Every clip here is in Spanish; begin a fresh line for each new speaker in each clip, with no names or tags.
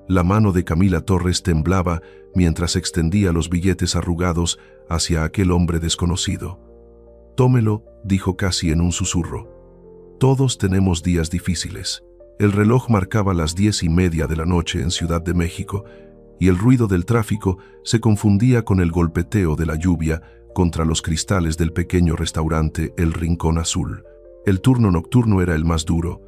La mano de Camila Torres temblaba mientras extendía los billetes arrugados hacia aquel hombre desconocido. «Tómelo», dijo casi en un susurro. «Todos tenemos días difíciles». El reloj marcaba las 10:30 de la noche en Ciudad de México, y el ruido del tráfico se confundía con el golpeteo de la lluvia contra los cristales del pequeño restaurante El Rincón Azul. El turno nocturno era el más duro,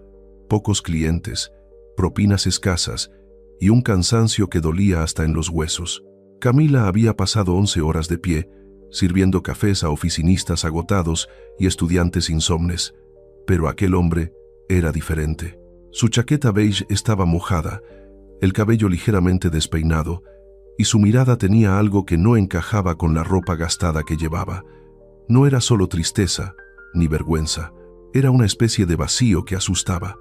pocos clientes, propinas escasas y un cansancio que dolía hasta en los huesos. Camila había pasado 11 horas de pie, sirviendo cafés a oficinistas agotados y estudiantes insomnes, pero aquel hombre era diferente. Su chaqueta beige estaba mojada, el cabello ligeramente despeinado, y su mirada tenía algo que no encajaba con la ropa gastada que llevaba. No era solo tristeza, ni vergüenza, era una especie de vacío que asustaba.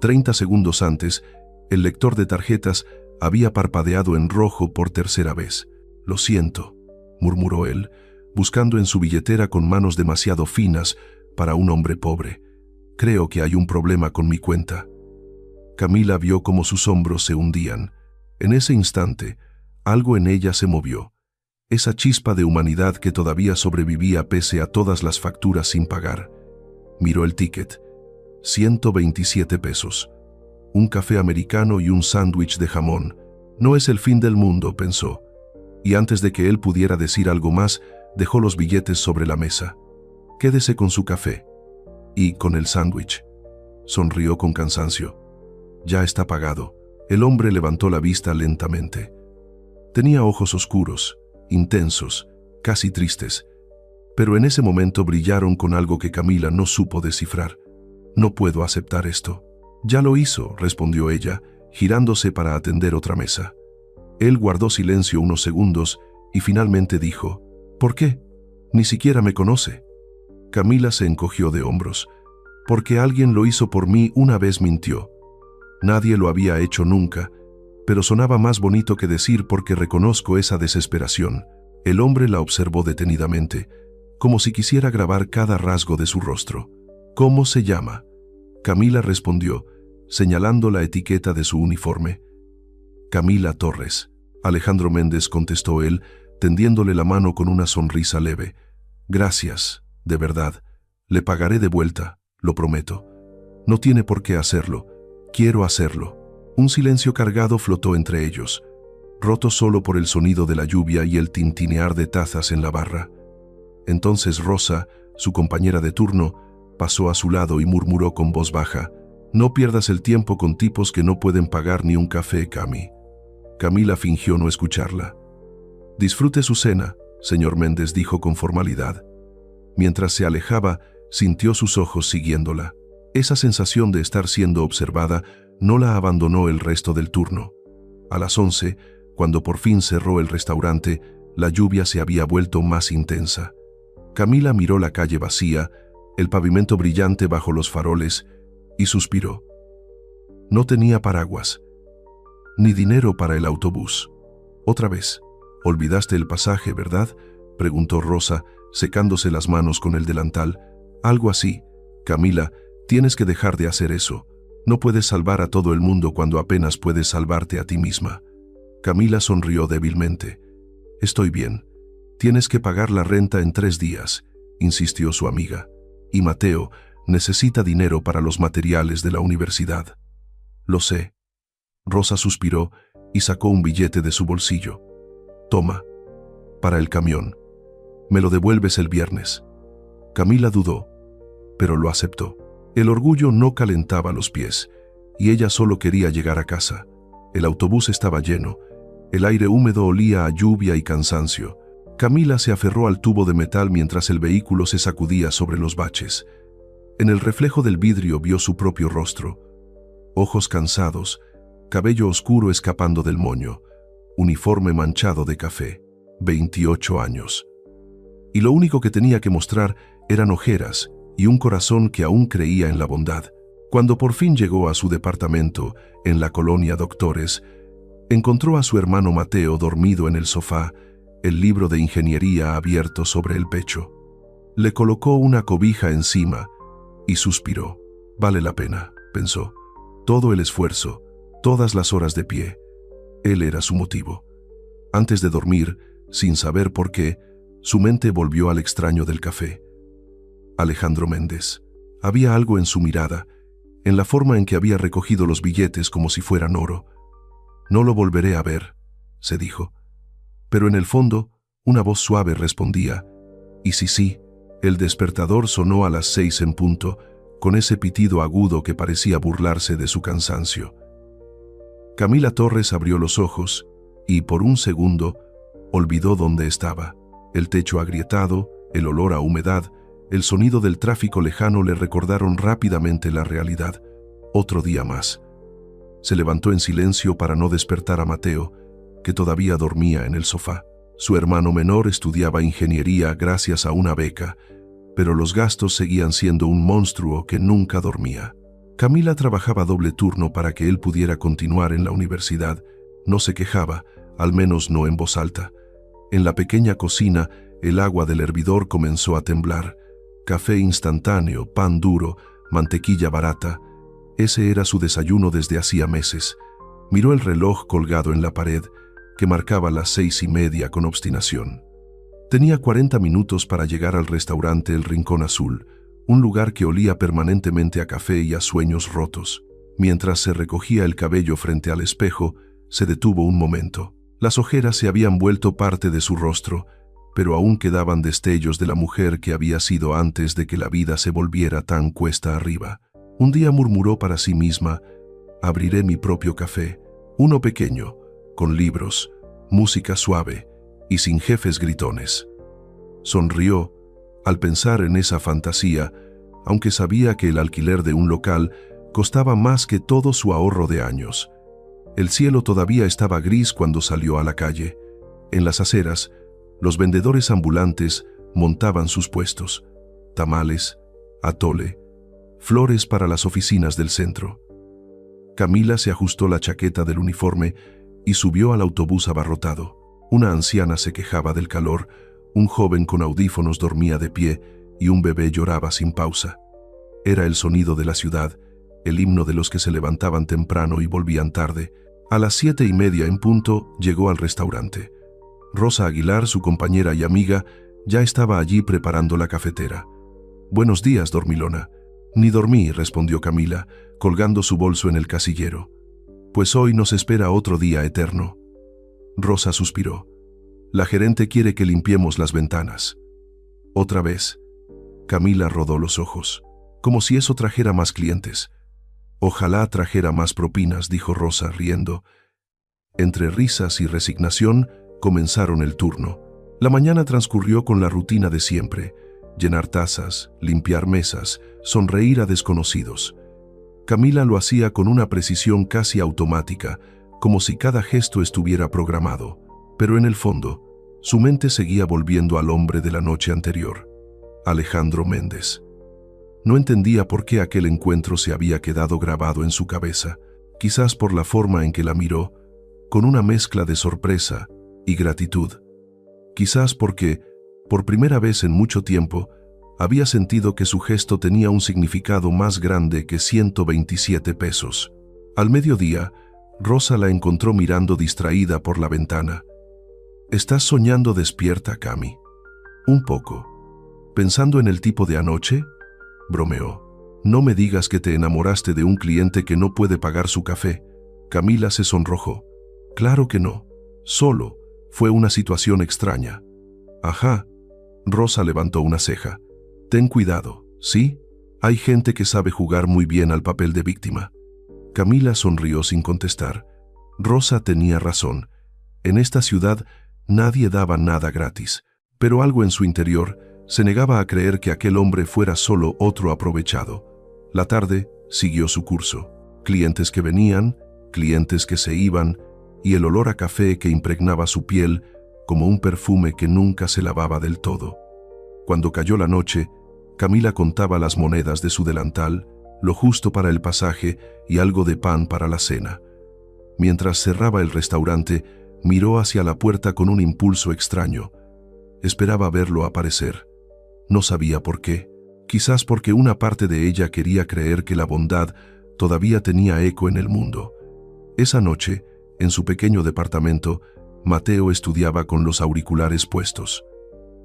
30 segundos antes, el lector de tarjetas había parpadeado en rojo por tercera vez. «Lo siento», murmuró él, buscando en su billetera con manos demasiado finas para un hombre pobre. «Creo que hay un problema con mi cuenta». Camila vio cómo sus hombros se hundían. En ese instante, algo en ella se movió. Esa chispa de humanidad que todavía sobrevivía pese a todas las facturas sin pagar. Miró el ticket. 127 pesos. Un café americano y un sándwich de jamón. No es el fin del mundo, pensó. Y antes de que él pudiera decir algo más, dejó los billetes sobre la mesa. «Quédese con su café. Y con el sándwich». Sonrió con cansancio. «Ya está pagado». El hombre levantó la vista lentamente. Tenía ojos oscuros, intensos, casi tristes, pero en ese momento brillaron con algo que Camila no supo descifrar. «No puedo aceptar esto». «Ya lo hizo», respondió ella, girándose para atender otra mesa. Él guardó silencio unos segundos y finalmente dijo: «¿Por qué? Ni siquiera me conoce». Camila se encogió de hombros. «Porque alguien lo hizo por mí una vez», mintió. Nadie lo había hecho nunca, pero sonaba más bonito que decir «porque reconozco esa desesperación». El hombre la observó detenidamente, como si quisiera grabar cada rasgo de su rostro. «¿Cómo se llama?». Camila respondió, señalando la etiqueta de su uniforme. «Camila Torres». «Alejandro Méndez», contestó él, tendiéndole la mano con una sonrisa leve. «Gracias, de verdad. Le pagaré de vuelta, lo prometo». «No tiene por qué hacerlo. Quiero hacerlo». Un silencio cargado flotó entre ellos, roto solo por el sonido de la lluvia y el tintinear de tazas en la barra. Entonces Rosa, su compañera de turno, pasó a su lado y murmuró con voz baja: «No pierdas el tiempo con tipos que no pueden pagar ni un café, Cami». Camila fingió no escucharla. «Disfrute su cena», señor Méndez dijo con formalidad. Mientras se alejaba, sintió sus ojos siguiéndola. Esa sensación de estar siendo observada no la abandonó el resto del turno. A las 11, cuando por fin cerró el restaurante, la lluvia se había vuelto más intensa. Camila miró la calle vacía, el pavimento brillante bajo los faroles, y suspiró. No tenía paraguas, ni dinero para el autobús. «Otra vez. Olvidaste el pasaje, ¿verdad?», preguntó Rosa, secándose las manos con el delantal. «Algo así. Camila, tienes que dejar de hacer eso. No puedes salvar a todo el mundo cuando apenas puedes salvarte a ti misma». Camila sonrió débilmente. «Estoy bien. Tienes que pagar la renta en 3 días», insistió su amiga. «Y Mateo necesita dinero para los materiales de la universidad». «Lo sé». Rosa suspiró y sacó un billete de su bolsillo. «Toma, para el camión. Me lo devuelves el viernes». Camila dudó, pero lo aceptó. El orgullo no calentaba los pies, y ella solo quería llegar a casa. El autobús estaba lleno. El aire húmedo olía a lluvia y cansancio. Camila se aferró al tubo de metal mientras el vehículo se sacudía sobre los baches. En el reflejo del vidrio vio su propio rostro. Ojos cansados, cabello oscuro escapando del moño, uniforme manchado de café, 28 años. Y lo único que tenía que mostrar eran ojeras y un corazón que aún creía en la bondad. Cuando por fin llegó a su departamento, en la colonia Doctores, encontró a su hermano Mateo dormido en el sofá, el libro de ingeniería abierto sobre el pecho. Le colocó una cobija encima y suspiró. «Vale la pena», pensó. «Todo el esfuerzo, todas las horas de pie, Él era su motivo. Antes de dormir, sin saber por qué, su mente volvió al extraño del café. Alejandro Méndez. Había algo en su mirada, en la forma en que había recogido los billetes como si fueran oro. No lo volveré a ver, se dijo. Pero en el fondo, una voz suave respondía, y sí, el despertador sonó a las 6 en punto, con ese pitido agudo que parecía burlarse de su cansancio. Camila Torres abrió los ojos y, por un segundo, olvidó dónde estaba. El techo agrietado, el olor a humedad, el sonido del tráfico lejano le recordaron rápidamente la realidad. Otro día más. Se levantó en silencio para no despertar a Mateo, que todavía dormía en el sofá. Su hermano menor estudiaba ingeniería gracias a una beca, pero los gastos seguían siendo un monstruo que nunca dormía. Camila trabajaba doble turno para que él pudiera continuar en la universidad. No se quejaba, al menos no en voz alta. En la pequeña cocina, el agua del hervidor comenzó a temblar. Café instantáneo, pan duro, mantequilla barata. Ese era su desayuno desde hacía meses. Miró el reloj colgado en la pared, que marcaba las 6:30 con obstinación. Tenía 40 minutos para llegar al restaurante El Rincón Azul, un lugar que olía permanentemente a café y a sueños rotos. Mientras se recogía el cabello frente al espejo, se detuvo un momento. Las ojeras se habían vuelto parte de su rostro, pero aún quedaban destellos de la mujer que había sido antes de que la vida se volviera tan cuesta arriba. Un día murmuró para sí misma, abriré mi propio café, uno pequeño, con libros, música suave y sin jefes gritones. Sonrió al pensar en esa fantasía, aunque sabía que el alquiler de un local costaba más que todo su ahorro de años. El cielo todavía estaba gris cuando salió a la calle. En las aceras, los vendedores ambulantes montaban sus puestos: tamales, atole, flores para las oficinas del centro. Camila se ajustó la chaqueta del uniforme y subió al autobús abarrotado. Una anciana se quejaba del calor, un joven con audífonos dormía de pie y un bebé lloraba sin pausa. Era el sonido de la ciudad, el himno de los que se levantaban temprano y volvían tarde. A las 7:30 en punto llegó al restaurante. Rosa Aguilar, su compañera y amiga, ya estaba allí preparando la cafetera. «Buenos días, dormilona». «Ni dormí», respondió Camila, colgando su bolso en el casillero. «Pues hoy nos espera otro día eterno». Rosa suspiró. «La gerente quiere que limpiemos las ventanas». «¿Otra vez?» Camila rodó los ojos. «Como si eso trajera más clientes». «Ojalá trajera más propinas», dijo Rosa, riendo. Entre risas y resignación, comenzaron el turno. La mañana transcurrió con la rutina de siempre: llenar tazas, limpiar mesas, sonreír a desconocidos. Camila lo hacía con una precisión casi automática, como si cada gesto estuviera programado, pero en el fondo, su mente seguía volviendo al hombre de la noche anterior, Alejandro Méndez. No entendía por qué aquel encuentro se había quedado grabado en su cabeza, quizás por la forma en que la miró, con una mezcla de sorpresa y gratitud. Quizás porque, por primera vez en mucho tiempo, había sentido que su gesto tenía un significado más grande que 127 pesos. Al mediodía, Rosa la encontró mirando distraída por la ventana. «¿Estás soñando despierta, Cami?» «Un poco». «¿Pensando en el tipo de anoche?» bromeó. «No me digas que te enamoraste de un cliente que no puede pagar su café». Camila se sonrojó. «Claro que no. Solo fue una situación extraña». «Ajá». Rosa levantó una ceja. «Ten cuidado, ¿sí? Hay gente que sabe jugar muy bien al papel de víctima». Camila sonrió sin contestar. Rosa tenía razón. En esta ciudad nadie daba nada gratis, pero algo en su interior se negaba a creer que aquel hombre fuera solo otro aprovechado. La tarde siguió su curso. Clientes que venían, clientes que se iban, y el olor a café que impregnaba su piel como un perfume que nunca se lavaba del todo. Cuando cayó la noche, Camila contaba las monedas de su delantal, lo justo para el pasaje y algo de pan para la cena. Mientras cerraba el restaurante, miró hacia la puerta con un impulso extraño. Esperaba verlo aparecer. No sabía por qué. Quizás porque una parte de ella quería creer que la bondad todavía tenía eco en el mundo. Esa noche, En su pequeño departamento, Mateo estudiaba con los auriculares puestos.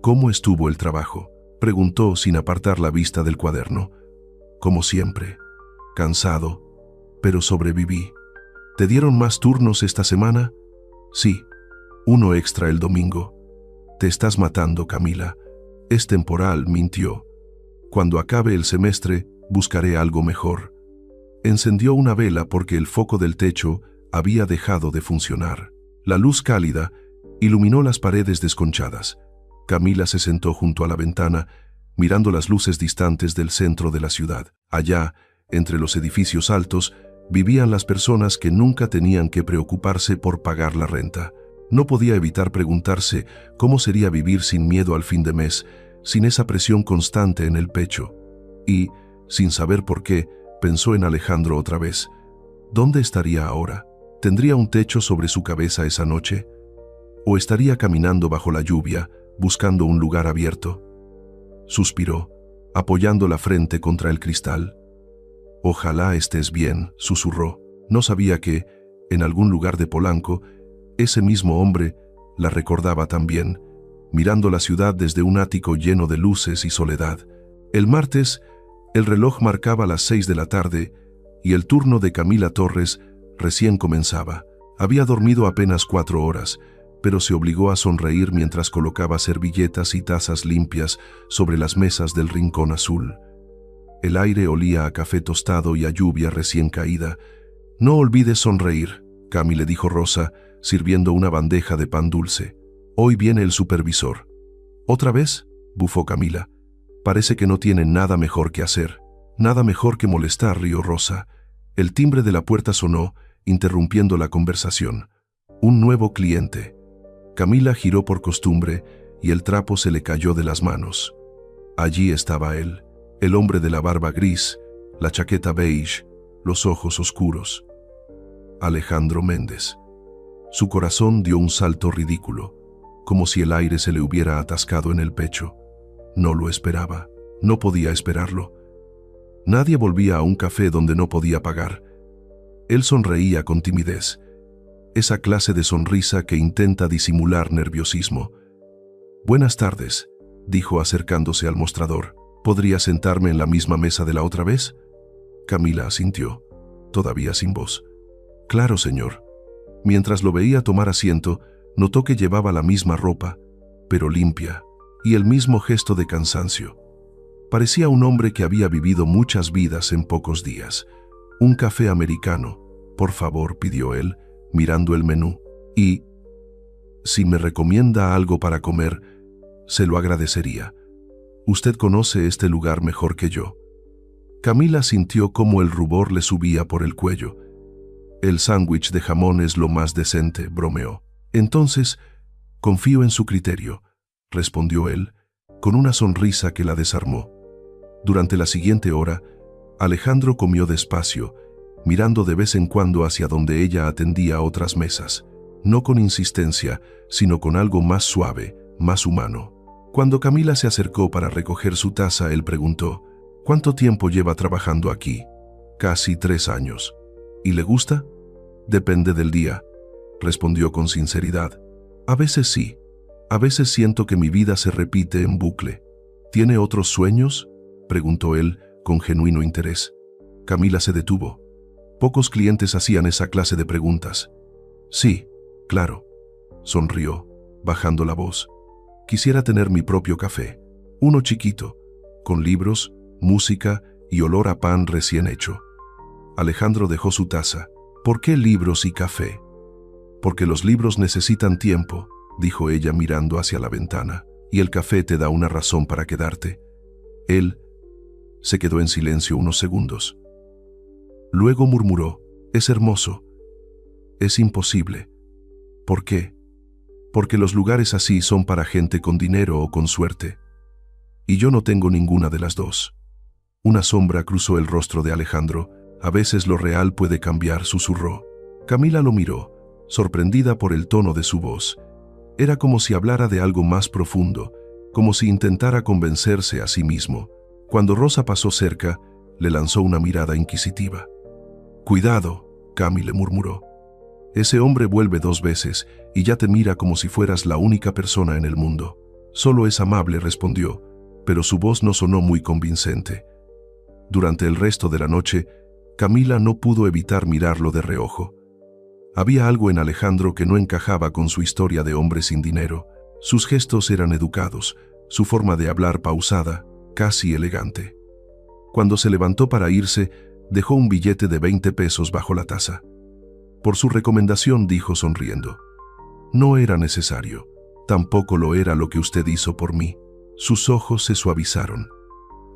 «¿Cómo estuvo el trabajo?», preguntó sin apartar la vista del cuaderno. «Como siempre. Cansado, pero sobreviví». «¿Te dieron más turnos esta semana?». «Sí, uno extra el domingo». «Te estás matando, Camila. Es temporal», mintió. «Cuando acabe el semestre, buscaré algo mejor». Encendió una vela porque el foco del techo había dejado de funcionar. La luz cálida iluminó las paredes desconchadas. Camila se sentó junto a la ventana, mirando las luces distantes del centro de la ciudad. Allá, entre los edificios altos, vivían las personas que nunca tenían que preocuparse por pagar la renta. No podía evitar preguntarse cómo sería vivir sin miedo al fin de mes, sin esa presión constante en el pecho. Y, sin saber por qué, pensó en Alejandro otra vez. ¿Dónde estaría ahora? ¿Tendría un techo sobre su cabeza esa noche? ¿O estaría caminando bajo la lluvia, buscando un lugar abierto? Suspiró, apoyando la frente contra el cristal. «Ojalá estés bien», susurró. No sabía que, en algún lugar de Polanco, ese mismo hombre la recordaba también, mirando la ciudad desde un ático lleno de luces y soledad. El martes, el reloj marcaba las 6 de la tarde y el turno de Camila Torres recién comenzaba. Había dormido apenas 4 horas, pero se obligó a sonreír mientras colocaba servilletas y tazas limpias sobre las mesas del rincón azul. El aire olía a café tostado y a lluvia recién caída. «No olvides sonreír», Cami le dijo Rosa, sirviendo una bandeja de pan dulce. «Hoy viene el supervisor». «¿Otra vez?», bufó Camila. «Parece que no tiene nada mejor que hacer». «Nada mejor que molestar», rió Rosa. El timbre de la puerta sonó, interrumpiendo la conversación. Un nuevo cliente. Camila giró por costumbre y el trapo se le cayó de las manos. Allí estaba él, el hombre de la barba gris, la chaqueta beige, los ojos oscuros. Alejandro Méndez. Su corazón dio un salto ridículo, como si el aire se le hubiera atascado en el pecho. No lo esperaba, no podía esperarlo. Nadie volvía a un café donde no podía pagar. Él sonreía con timidez, esa clase de sonrisa que intenta disimular nerviosismo. «Buenas tardes», dijo acercándose al mostrador. «¿Podría sentarme en la misma mesa de la otra vez?». Camila asintió, todavía sin voz. «Claro, señor». Mientras lo veía tomar asiento, notó que llevaba la misma ropa, pero limpia, y el mismo gesto de cansancio. Parecía un hombre que había vivido muchas vidas en pocos días. «Un café americano, por favor», pidió él, mirando el menú. «Y, si me recomienda algo para comer, se lo agradecería. Usted conoce este lugar mejor que yo». Camila sintió cómo el rubor le subía por el cuello. «El sándwich de jamón es lo más decente», bromeó. «Entonces, confío en su criterio», respondió él, con una sonrisa que la desarmó. Durante la siguiente hora, Alejandro comió despacio, mirando de vez en cuando hacia donde ella atendía otras mesas, no con insistencia, sino con algo más suave, más humano. Cuando Camila se acercó para recoger su taza, él preguntó: «¿Cuánto tiempo lleva trabajando aquí?». «Casi 3 años». «¿Y le gusta?». «Depende del día», respondió con sinceridad. «A veces sí, a veces siento que mi vida se repite en bucle». «¿Tiene otros sueños?», preguntó él con genuino interés. Camila se detuvo. Pocos clientes hacían esa clase de preguntas. «Sí, claro», sonrió, bajando la voz. «Quisiera tener mi propio café, uno chiquito, con libros, música y olor a pan recién hecho». Alejandro dejó su taza. «¿Por qué libros y café?». «Porque los libros necesitan tiempo», dijo ella mirando hacia la ventana, «y el café te da una razón para quedarte». Él se quedó en silencio unos segundos. Luego murmuró: «Es hermoso. Es imposible». «¿Por qué?». «Porque los lugares así son para gente con dinero o con suerte. Y yo no tengo ninguna de las dos». Una sombra cruzó el rostro de Alejandro. «A veces lo real puede cambiar», susurró. Camila lo miró, sorprendida por el tono de su voz. Era como si hablara de algo más profundo, como si intentara convencerse a sí mismo. Cuando Rosa pasó cerca, le lanzó una mirada inquisitiva. «Cuidado», Cami le murmuró. Ese hombre vuelve 2 veces y ya te mira como si fueras la única persona en el mundo. Solo es amable, respondió, pero su voz no sonó muy convincente. Durante el resto de la noche, Camila no pudo evitar mirarlo de reojo. Había algo en Alejandro que no encajaba con su historia de hombre sin dinero. Sus gestos eran educados, su forma de hablar pausada, casi elegante. Cuando se levantó para irse, dejó un billete de 20 pesos bajo la taza. Por su recomendación, dijo sonriendo. No era necesario. Tampoco lo era lo que usted hizo por mí. Sus ojos se suavizaron.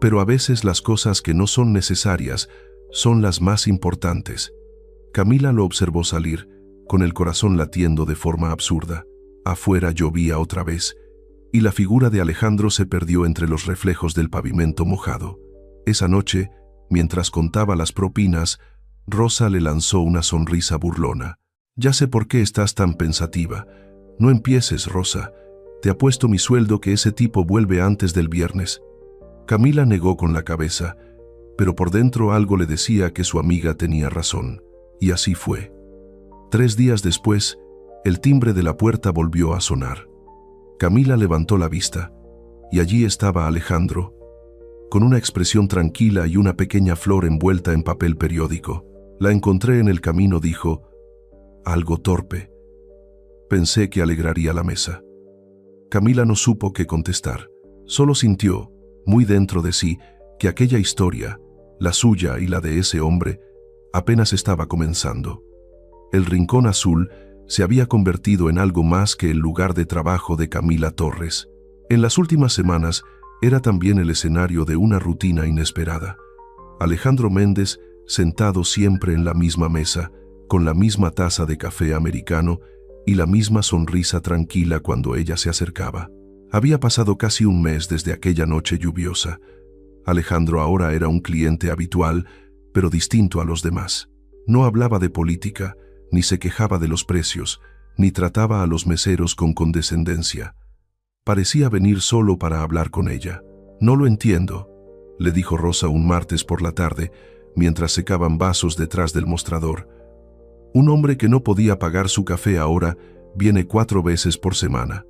Pero a veces las cosas que no son necesarias son las más importantes. Camila lo observó salir, con el corazón latiendo de forma absurda. Afuera llovía otra vez, y la figura de Alejandro se perdió entre los reflejos del pavimento mojado. Esa noche, mientras contaba las propinas, Rosa le lanzó una sonrisa burlona. Ya sé por qué estás tan pensativa. No empieces, Rosa. Te apuesto mi sueldo que ese tipo vuelve antes del viernes. Camila negó con la cabeza, pero por dentro algo le decía que su amiga tenía razón. Y así fue. 3 días después, el timbre de la puerta volvió a sonar. Camila levantó la vista, y allí estaba Alejandro, con una expresión tranquila y una pequeña flor envuelta en papel periódico. La encontré en el camino, dijo, algo torpe. Pensé que alegraría la mesa. Camila no supo qué contestar. Solo sintió, muy dentro de sí, que aquella historia, la suya y la de ese hombre, apenas estaba comenzando. El Rincón Azul se había convertido en algo más que el lugar de trabajo de Camila Torres. En las últimas semanas era también el escenario de una rutina inesperada. Alejandro Méndez, sentado siempre en la misma mesa, con la misma taza de café americano y la misma sonrisa tranquila cuando ella se acercaba. Había pasado casi un mes desde aquella noche lluviosa. Alejandro ahora era un cliente habitual, pero distinto a los demás. No hablaba de política, ni se quejaba de los precios, ni trataba a los meseros con condescendencia. Parecía venir solo para hablar con ella. No lo entiendo, le dijo Rosa un martes por la tarde, mientras secaban vasos detrás del mostrador. Un hombre que no podía pagar su café ahora viene 4 veces por semana.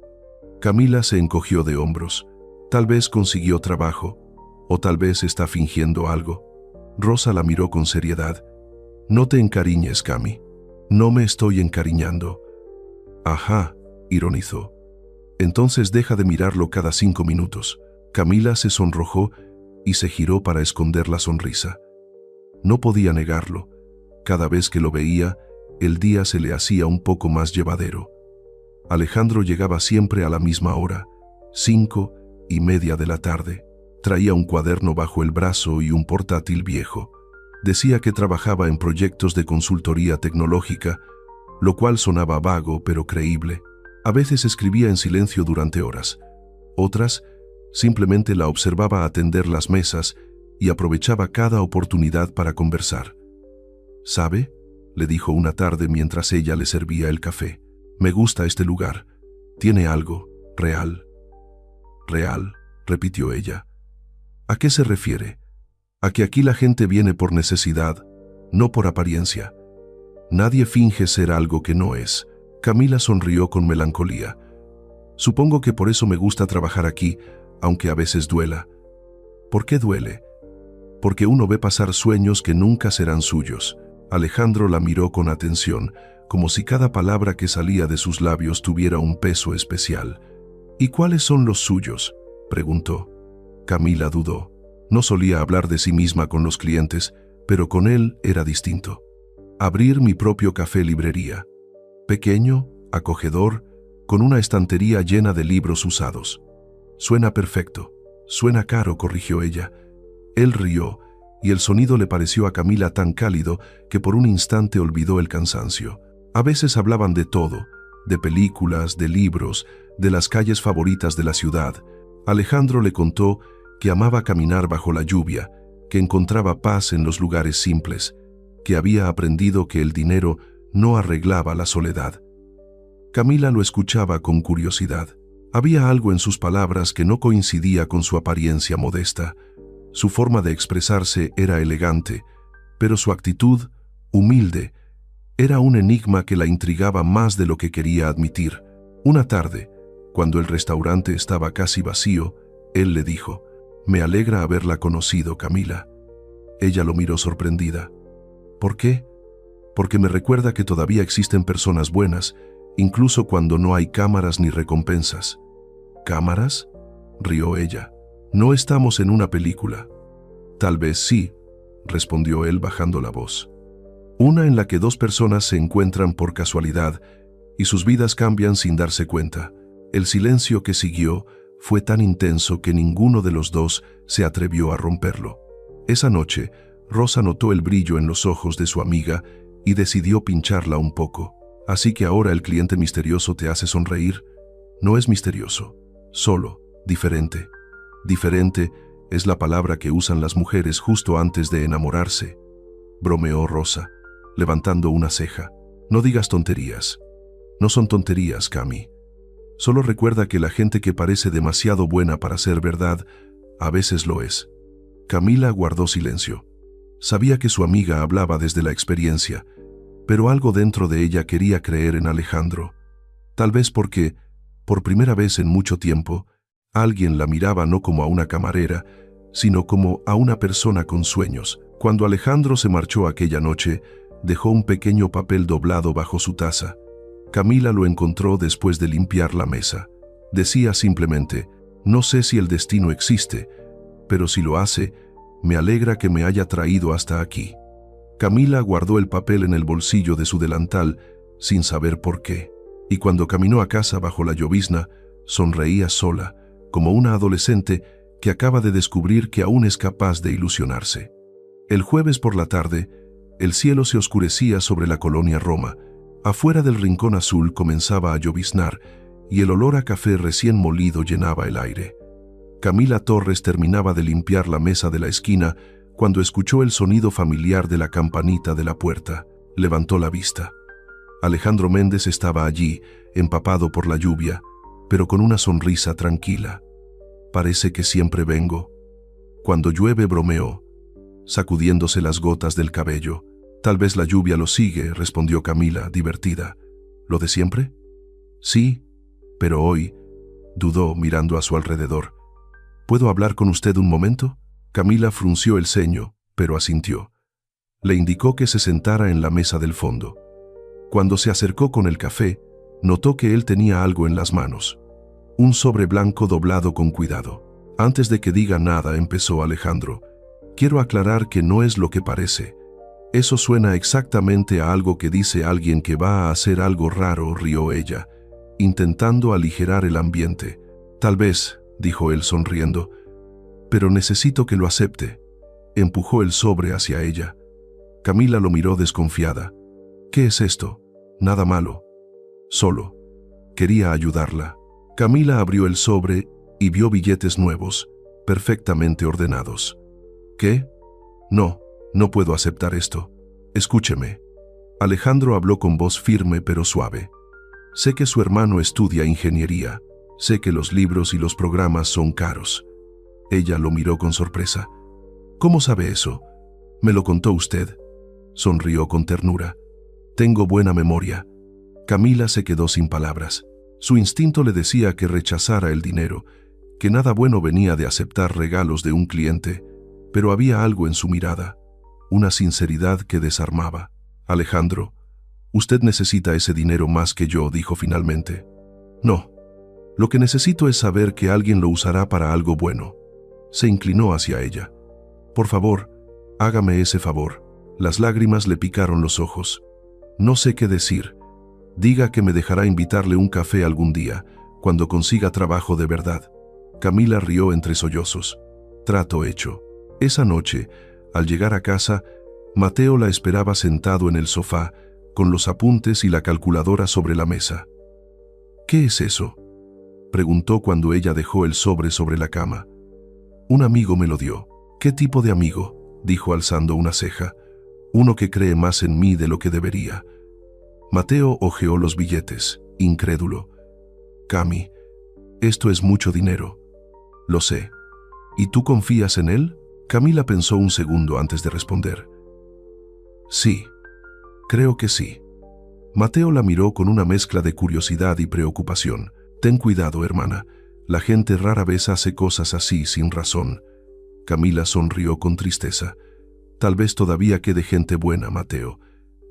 Camila se encogió de hombros. Tal vez consiguió trabajo, o tal vez está fingiendo algo. Rosa la miró con seriedad. No te encariñes, Cami. No me estoy encariñando. Ajá, ironizó. Entonces deja de mirarlo cada 5 minutos. Camila se sonrojó y se giró para esconder la sonrisa. No podía negarlo. Cada vez que lo veía, el día se le hacía un poco más llevadero. Alejandro llegaba siempre a la misma hora, 5:30 de la tarde. Traía un cuaderno bajo el brazo y un portátil viejo. Decía que trabajaba en proyectos de consultoría tecnológica, lo cual sonaba vago pero creíble. A veces escribía en silencio durante horas. Otras, simplemente la observaba atender las mesas y aprovechaba cada oportunidad para conversar. ¿Sabe?, le dijo una tarde mientras ella le servía el café. Me gusta este lugar. Tiene algo real. Real, repitió ella. ¿A qué se refiere? A que aquí la gente viene por necesidad, no por apariencia. Nadie finge ser algo que no es. Camila sonrió con melancolía. Supongo que por eso me gusta trabajar aquí, aunque a veces duela. ¿Por qué duele? Porque uno ve pasar sueños que nunca serán suyos. Alejandro la miró con atención, como si cada palabra que salía de sus labios tuviera un peso especial. ¿Y cuáles son los suyos?, preguntó. Camila dudó. No solía hablar de sí misma con los clientes, pero con él era distinto. Abrir mi propio café-librería. Pequeño, acogedor, con una estantería llena de libros usados. Suena perfecto. Suena caro, corrigió ella. Él rió, y el sonido le pareció a Camila tan cálido que por un instante olvidó el cansancio. A veces hablaban de todo, de películas, de libros, de las calles favoritas de la ciudad. Alejandro le contó que amaba caminar bajo la lluvia, que encontraba paz en los lugares simples, que había aprendido que el dinero no arreglaba la soledad. Camila lo escuchaba con curiosidad. Había algo en sus palabras que no coincidía con su apariencia modesta. Su forma de expresarse era elegante, pero su actitud, humilde, Era un enigma que la intrigaba más de lo que quería admitir. Una tarde, cuando el restaurante estaba casi vacío, él le dijo: «Me alegra haberla conocido, Camila». Ella lo miró sorprendida. «¿Por qué?». «Porque me recuerda que todavía existen personas buenas, incluso cuando no hay cámaras ni recompensas». «¿Cámaras?», rió ella. «No estamos en una película». «Tal vez sí», respondió él bajando la voz. «Una en la que dos personas se encuentran por casualidad y sus vidas cambian sin darse cuenta». El silencio que siguió fue tan intenso que ninguno de los dos se atrevió a romperlo. Esa noche, Rosa notó el brillo en los ojos de su amiga y decidió pincharla un poco. «Así que ahora el cliente misterioso te hace sonreír». «No es misterioso, solo diferente». «Diferente es la palabra que usan las mujeres justo antes de enamorarse», bromeó Rosa, levantando una ceja. «No digas tonterías». «No son tonterías, Cami. Solo recuerda que la gente que parece demasiado buena para ser verdad, a veces lo es». Camila guardó silencio. Sabía que su amiga hablaba desde la experiencia, pero algo dentro de ella quería creer en Alejandro. Tal vez porque, por primera vez en mucho tiempo, alguien la miraba no como a una camarera, sino como a una persona con sueños. Cuando Alejandro se marchó aquella noche, dejó un pequeño papel doblado bajo su taza. Camila lo encontró después de limpiar la mesa. Decía simplemente: «No sé si el destino existe, pero si lo hace, me alegra que me haya traído hasta aquí». Camila guardó el papel en el bolsillo de su delantal, sin saber por qué, y cuando caminó a casa bajo la llovizna, sonreía sola, como una adolescente que acaba de descubrir que aún es capaz de ilusionarse. El jueves por la tarde, el cielo se oscurecía sobre la colonia Roma. Afuera del Rincón Azul comenzaba a lloviznar y el olor a café recién molido llenaba el aire. Camila Torres terminaba de limpiar la mesa de la esquina cuando escuchó el sonido familiar de la campanita de la puerta. Levantó la vista. Alejandro Méndez estaba allí, empapado por la lluvia, pero con una sonrisa tranquila. «Parece que siempre vengo. Cuando llueve», bromeó, sacudiéndose las gotas del cabello. «Tal vez la lluvia lo sigue», respondió Camila, divertida. «¿Lo de siempre?» «Sí, pero hoy», dudó mirando a su alrededor. «¿Puedo hablar con usted un momento?» Camila frunció el ceño, pero asintió. Le indicó que se sentara en la mesa del fondo. Cuando se acercó con el café, notó que él tenía algo en las manos. Un sobre blanco doblado con cuidado. «Antes de que diga nada», empezó Alejandro, «quiero aclarar que no es lo que parece. Eso suena exactamente a algo que dice alguien que va a hacer algo raro», rió ella, intentando aligerar el ambiente. «Tal vez», dijo él sonriendo, «pero necesito que lo acepte». Empujó el sobre hacia ella. Camila lo miró desconfiada. «¿Qué es esto?». «Nada malo. Solo quería ayudarla». Camila abrió el sobre y vio billetes nuevos, perfectamente ordenados. «¿Qué?». No puedo aceptar esto. Escúcheme». Alejandro habló con voz firme pero suave. «Sé que su hermano estudia ingeniería. Sé que los libros y los programas son caros». Ella lo miró con sorpresa. «¿Cómo sabe eso?». «Me lo contó usted». Sonrió con ternura. «Tengo buena memoria». Camila se quedó sin palabras. Su instinto le decía que rechazara el dinero, que nada bueno venía de aceptar regalos de un cliente, pero había algo en su mirada, una sinceridad que desarmaba. «Alejandro, usted necesita ese dinero más que yo», dijo finalmente. «No, lo que necesito es saber que alguien lo usará para algo bueno». Se inclinó hacia ella. «Por favor, hágame ese favor». Las lágrimas le picaron los ojos. «No sé qué decir. Diga que me dejará invitarle un café algún día, cuando consiga trabajo de verdad». Camila rió entre sollozos. Trato hecho. Esa noche, al llegar a casa, Mateo la esperaba sentado en el sofá, con los apuntes y la calculadora sobre la mesa. «¿Qué es eso?», preguntó cuando ella dejó el sobre la cama. «Un amigo me lo dio». «¿Qué tipo de amigo?», dijo alzando una ceja. «Uno que cree más en mí de lo que debería». Mateo hojeó los billetes, incrédulo. «Cami, esto es mucho dinero». «Lo sé. ¿Y tú confías en él?». Camila pensó un segundo antes de responder. «Sí, creo que sí». Mateo la miró con una mezcla de curiosidad y preocupación. «Ten cuidado, hermana. La gente rara vez hace cosas así sin razón». Camila sonrió con tristeza. «Tal vez todavía quede gente buena, Mateo.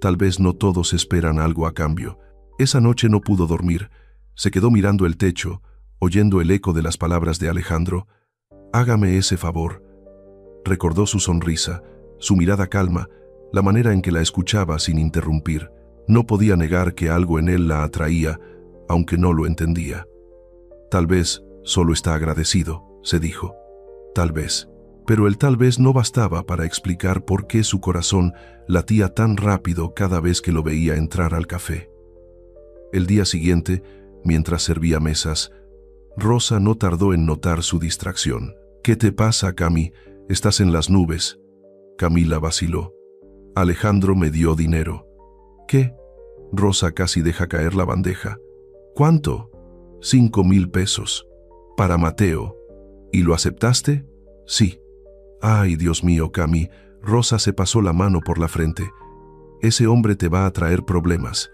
Tal vez no todos esperan algo a cambio». Esa noche no pudo dormir. Se quedó mirando el techo, oyendo el eco de las palabras de Alejandro. «Hágame ese favor». Recordó su sonrisa, su mirada calma, la manera en que la escuchaba sin interrumpir. No podía negar que algo en él la atraía, aunque no lo entendía. «Tal vez solo está agradecido», se dijo. «Tal vez». Pero el tal vez no bastaba para explicar por qué su corazón latía tan rápido cada vez que lo veía entrar al café. El día siguiente, mientras servía mesas, Rosa no tardó en notar su distracción. «¿Qué te pasa, Cami? Estás en las nubes». Camila vaciló. «Alejandro me dio dinero». «¿Qué?» Rosa casi deja caer la bandeja. «¿Cuánto?» 5,000 pesos. Para Mateo. ¿Y lo aceptaste?» «Sí». «Ay, Dios mío, Cami». Rosa se pasó la mano por la frente. «Ese hombre te va a traer problemas».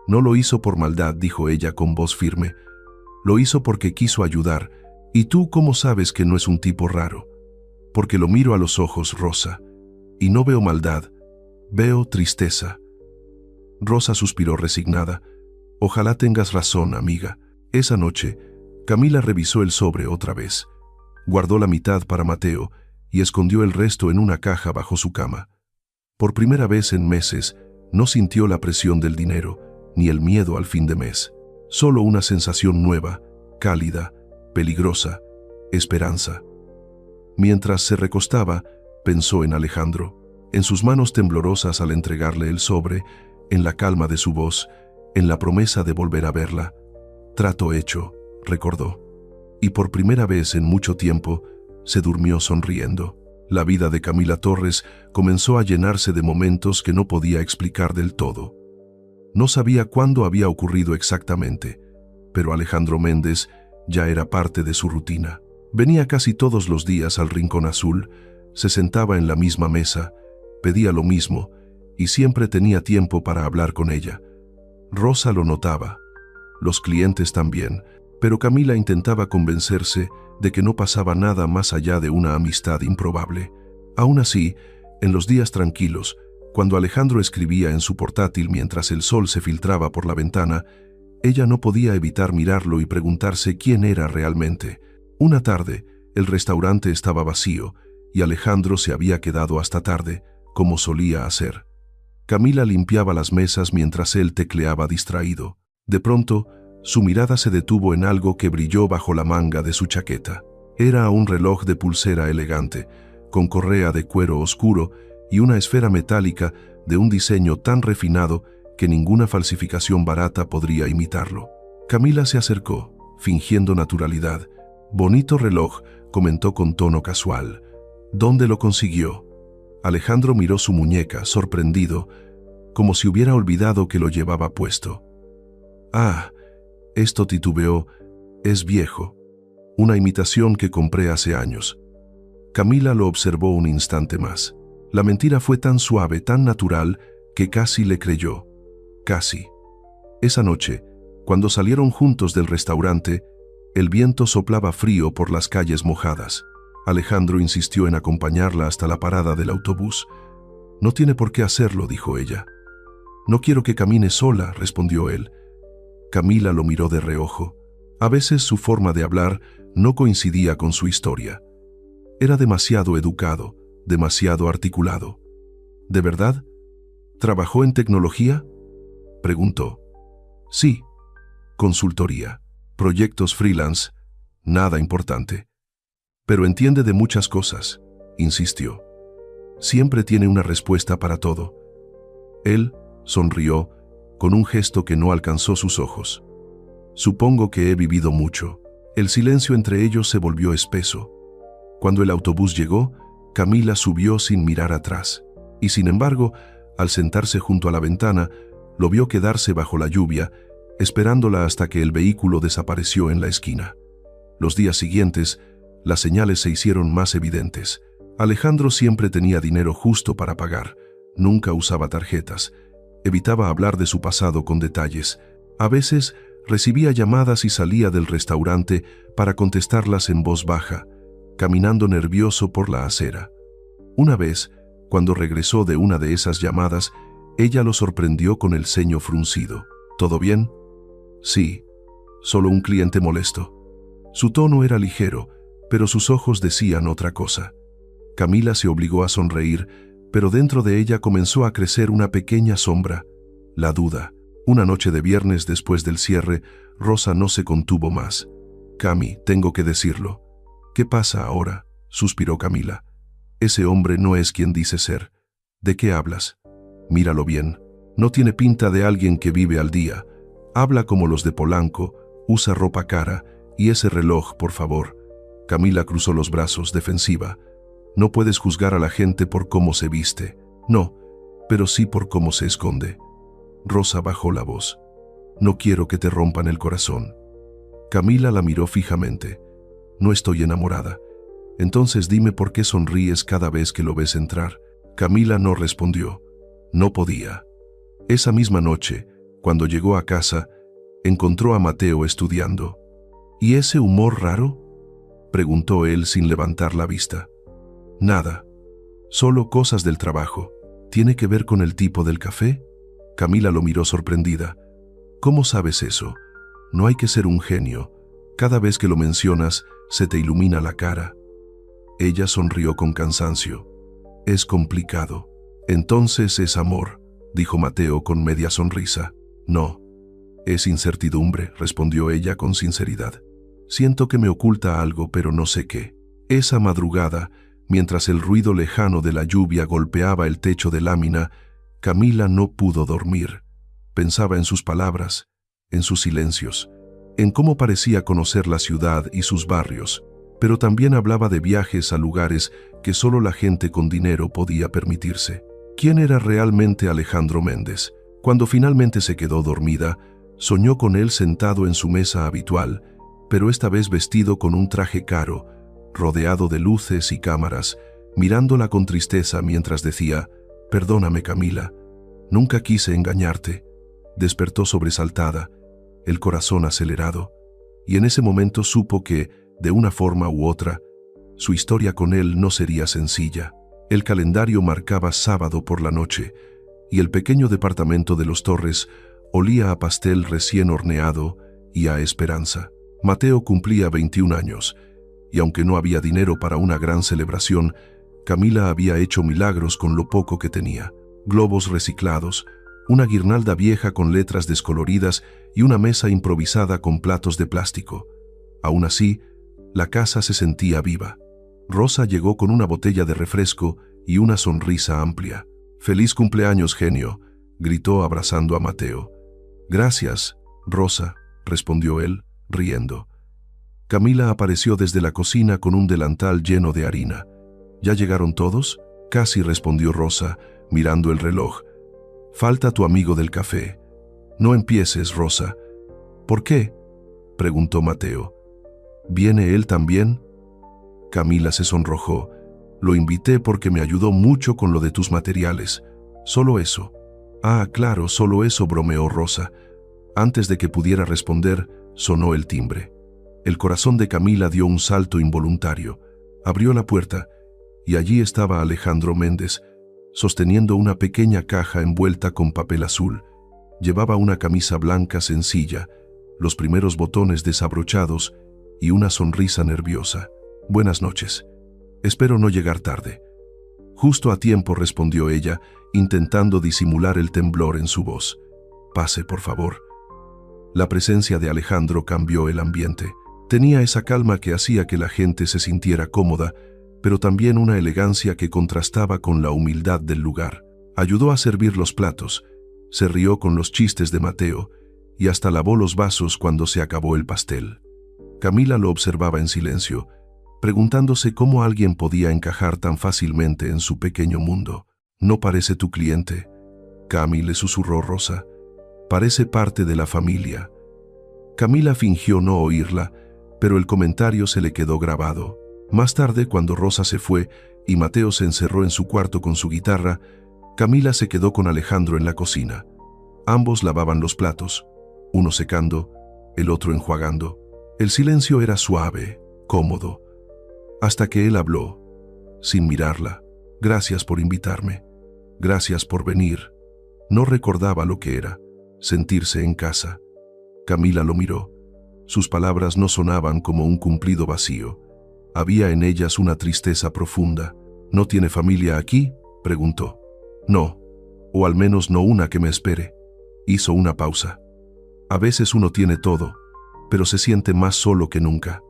«No lo hizo por maldad», dijo ella con voz firme. «Lo hizo porque quiso ayudar. ¿Y tú cómo sabes que no es un tipo raro?» «Porque lo miro a los ojos, Rosa. Y no veo maldad. Veo tristeza». Rosa suspiró resignada. «Ojalá tengas razón, amiga». Esa noche, Camila revisó el sobre otra vez. Guardó la mitad para Mateo y escondió el resto en una caja bajo su cama. Por primera vez en meses, no sintió la presión del dinero, ni el miedo al fin de mes. Solo una sensación nueva, cálida, peligrosa, esperanza. Mientras se recostaba, pensó en Alejandro, en sus manos temblorosas al entregarle el sobre, en la calma de su voz, en la promesa de volver a verla. «Trato hecho», recordó. Y por primera vez en mucho tiempo, se durmió sonriendo. La vida de Camila Torres comenzó a llenarse de momentos que no podía explicar del todo. No sabía cuándo había ocurrido exactamente, pero Alejandro Méndez ya era parte de su rutina. Venía casi todos los días al Rincón Azul, se sentaba en la misma mesa, pedía lo mismo y siempre tenía tiempo para hablar con ella. Rosa lo notaba, los clientes también, pero Camila intentaba convencerse de que no pasaba nada más allá de una amistad improbable. Aún así, en los días tranquilos, cuando Alejandro escribía en su portátil mientras el sol se filtraba por la ventana, ella no podía evitar mirarlo y preguntarse quién era realmente. Una tarde, el restaurante estaba vacío y Alejandro se había quedado hasta tarde, como solía hacer. Camila limpiaba las mesas mientras él tecleaba distraído. De pronto, su mirada se detuvo en algo que brilló bajo la manga de su chaqueta. Era un reloj de pulsera elegante, con correa de cuero oscuro y una esfera metálica de un diseño tan refinado que ninguna falsificación barata podría imitarlo. Camila se acercó, fingiendo naturalidad. «Bonito reloj», comentó con tono casual. «¿Dónde lo consiguió?» Alejandro miró su muñeca, sorprendido, como si hubiera olvidado que lo llevaba puesto. «Ah», esto titubeó, «es viejo. Una imitación que compré hace años». Camila lo observó un instante más. La mentira fue tan suave, tan natural, que casi le creyó. Casi. Esa noche, cuando salieron juntos del restaurante, el viento soplaba frío por las calles mojadas. Alejandro insistió en acompañarla hasta la parada del autobús. «No tiene por qué hacerlo», dijo ella. «No quiero que camine sola», respondió él. Camila lo miró de reojo. A veces su forma de hablar no coincidía con su historia. Era demasiado educado, demasiado articulado. «¿De verdad? ¿Trabajó en tecnología?», preguntó. «Sí. Consultoría. Proyectos freelance. Nada importante. Pero entiende de muchas cosas», insistió. «Siempre tiene una respuesta para todo». Él sonrió con un gesto que no alcanzó sus ojos. «Supongo que he vivido mucho». El silencio entre ellos se volvió espeso. Cuando el autobús llegó, Camila subió sin mirar atrás. Y sin embargo, al sentarse junto a la ventana, lo vio quedarse bajo la lluvia, esperándola hasta que el vehículo desapareció en la esquina. Los días siguientes, las señales se hicieron más evidentes. Alejandro siempre tenía dinero justo para pagar, nunca usaba tarjetas, Evitaba hablar de su pasado con detalles. A veces recibía llamadas y salía del restaurante para contestarlas en voz baja, caminando nervioso por la acera. Una vez, cuando regresó de una de esas llamadas, ella lo sorprendió con el ceño fruncido. ¿Todo bien? Sí, solo un cliente molesto. Su tono era ligero, pero sus ojos decían otra cosa. Camila se obligó a sonreír, pero dentro de ella comenzó a crecer una pequeña sombra, la duda. Una noche de viernes después del cierre, Rosa no se contuvo más. «Cami, tengo que decirlo». «¿Qué pasa ahora?», suspiró Camila. «Ese hombre no es quien dice ser». «¿De qué hablas?». «Míralo bien. No tiene pinta de alguien que vive al día. Habla como los de Polanco, usa ropa cara, y ese reloj, por favor». Camila cruzó los brazos, defensiva. «No puedes juzgar a la gente por cómo se viste». «No, pero sí por cómo se esconde». Rosa bajó la voz. «No quiero que te rompan el corazón». Camila la miró fijamente. «No estoy enamorada». «Entonces dime por qué sonríes cada vez que lo ves entrar». Camila no respondió. No podía. Esa misma noche, cuando llegó a casa, encontró a Mateo estudiando. «¿Y ese humor raro?», preguntó él sin levantar la vista. «Nada. Solo cosas del trabajo. ¿Tiene que ver con el tipo del café?». Camila lo miró sorprendida. «¿Cómo sabes eso? No hay que ser un genio. Cada vez que lo mencionas, se te ilumina la cara». Ella sonrió con cansancio. «Es complicado». «Entonces es amor», dijo Mateo con media sonrisa. «No, es incertidumbre», respondió ella con sinceridad. «Siento que me oculta algo, pero no sé qué». Esa madrugada, mientras el ruido lejano de la lluvia golpeaba el techo de lámina, Camila no pudo dormir. Pensaba en sus palabras, en sus silencios, en cómo parecía conocer la ciudad y sus barrios, pero también hablaba de viajes a lugares que solo la gente con dinero podía permitirse. ¿Quién era realmente Alejandro Méndez? Cuando finalmente se quedó dormida, soñó con él sentado en su mesa habitual, pero esta vez vestido con un traje caro, rodeado de luces y cámaras, mirándola con tristeza mientras decía: «Perdóname, Camila, nunca quise engañarte». Despertó sobresaltada, el corazón acelerado, y en ese momento supo que, de una forma u otra, su historia con él no sería sencilla. El calendario marcaba sábado por la noche, y el pequeño departamento de Los Torres olía a pastel recién horneado y a esperanza. Mateo cumplía 21 años, y aunque no había dinero para una gran celebración, Camila había hecho milagros con lo poco que tenía. Globos reciclados, una guirnalda vieja con letras descoloridas y una mesa improvisada con platos de plástico. Aún así, la casa se sentía viva. Rosa llegó con una botella de refresco y una sonrisa amplia. «Feliz cumpleaños, genio», gritó abrazando a Mateo. «Gracias, Rosa», respondió él, riendo. Camila apareció desde la cocina con un delantal lleno de harina. «¿Ya llegaron todos?», casi respondió Rosa, mirando el reloj. «Falta tu amigo del café». «No empieces, Rosa». «¿Por qué?», preguntó Mateo. «¿Viene él también?». Camila se sonrojó. «Lo invité porque me ayudó mucho con lo de tus materiales. Solo eso». «Ah, claro, solo eso», bromeó Rosa. Antes de que pudiera responder, sonó el timbre. El corazón de Camila dio un salto involuntario. Abrió la puerta, y allí estaba Alejandro Méndez, sosteniendo una pequeña caja envuelta con papel azul. Llevaba una camisa blanca sencilla, los primeros botones desabrochados y una sonrisa nerviosa. «Buenas noches. Espero no llegar tarde». «Justo a tiempo», respondió ella, intentando disimular el temblor en su voz. «Pase, por favor». La presencia de Alejandro cambió el ambiente. Tenía esa calma que hacía que la gente se sintiera cómoda, pero también una elegancia que contrastaba con la humildad del lugar. Ayudó a servir los platos, se rió con los chistes de Mateo y hasta lavó los vasos cuando se acabó el pastel. Camila lo observaba en silencio, preguntándose cómo alguien podía encajar tan fácilmente en su pequeño mundo. «No parece tu cliente», Cami, le susurró Rosa. «Parece parte de la familia». Camila fingió no oírla, pero el comentario se le quedó grabado. Más tarde, cuando Rosa se fue y Mateo se encerró en su cuarto con su guitarra, Camila se quedó con Alejandro en la cocina. Ambos lavaban los platos, uno secando, el otro enjuagando. El silencio era suave, cómodo, hasta que él habló, sin mirarla. Gracias por invitarme. Gracias por venir. No recordaba lo que era, sentirse en casa. Camila lo miró. Sus palabras no sonaban como un cumplido vacío. Había en ellas una tristeza profunda. ¿No tiene familia aquí?, preguntó. No, o al menos no una que me espere. Hizo una pausa. A veces uno tiene todo, pero se siente más solo que nunca.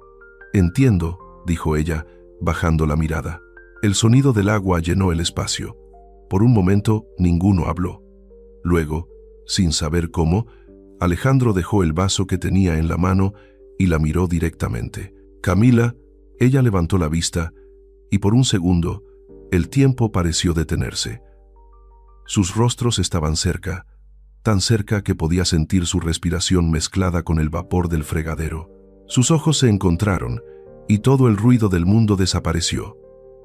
Entiendo, dijo ella, bajando la mirada. El sonido del agua llenó el espacio. Por un momento, ninguno habló. Luego, sin saber cómo, Alejandro dejó el vaso que tenía en la mano y la miró directamente. Camila, ella levantó la vista, y por un segundo, el tiempo pareció detenerse. Sus rostros estaban cerca, tan cerca que podía sentir su respiración mezclada con el vapor del fregadero. Sus ojos se encontraron, y todo el ruido del mundo desapareció.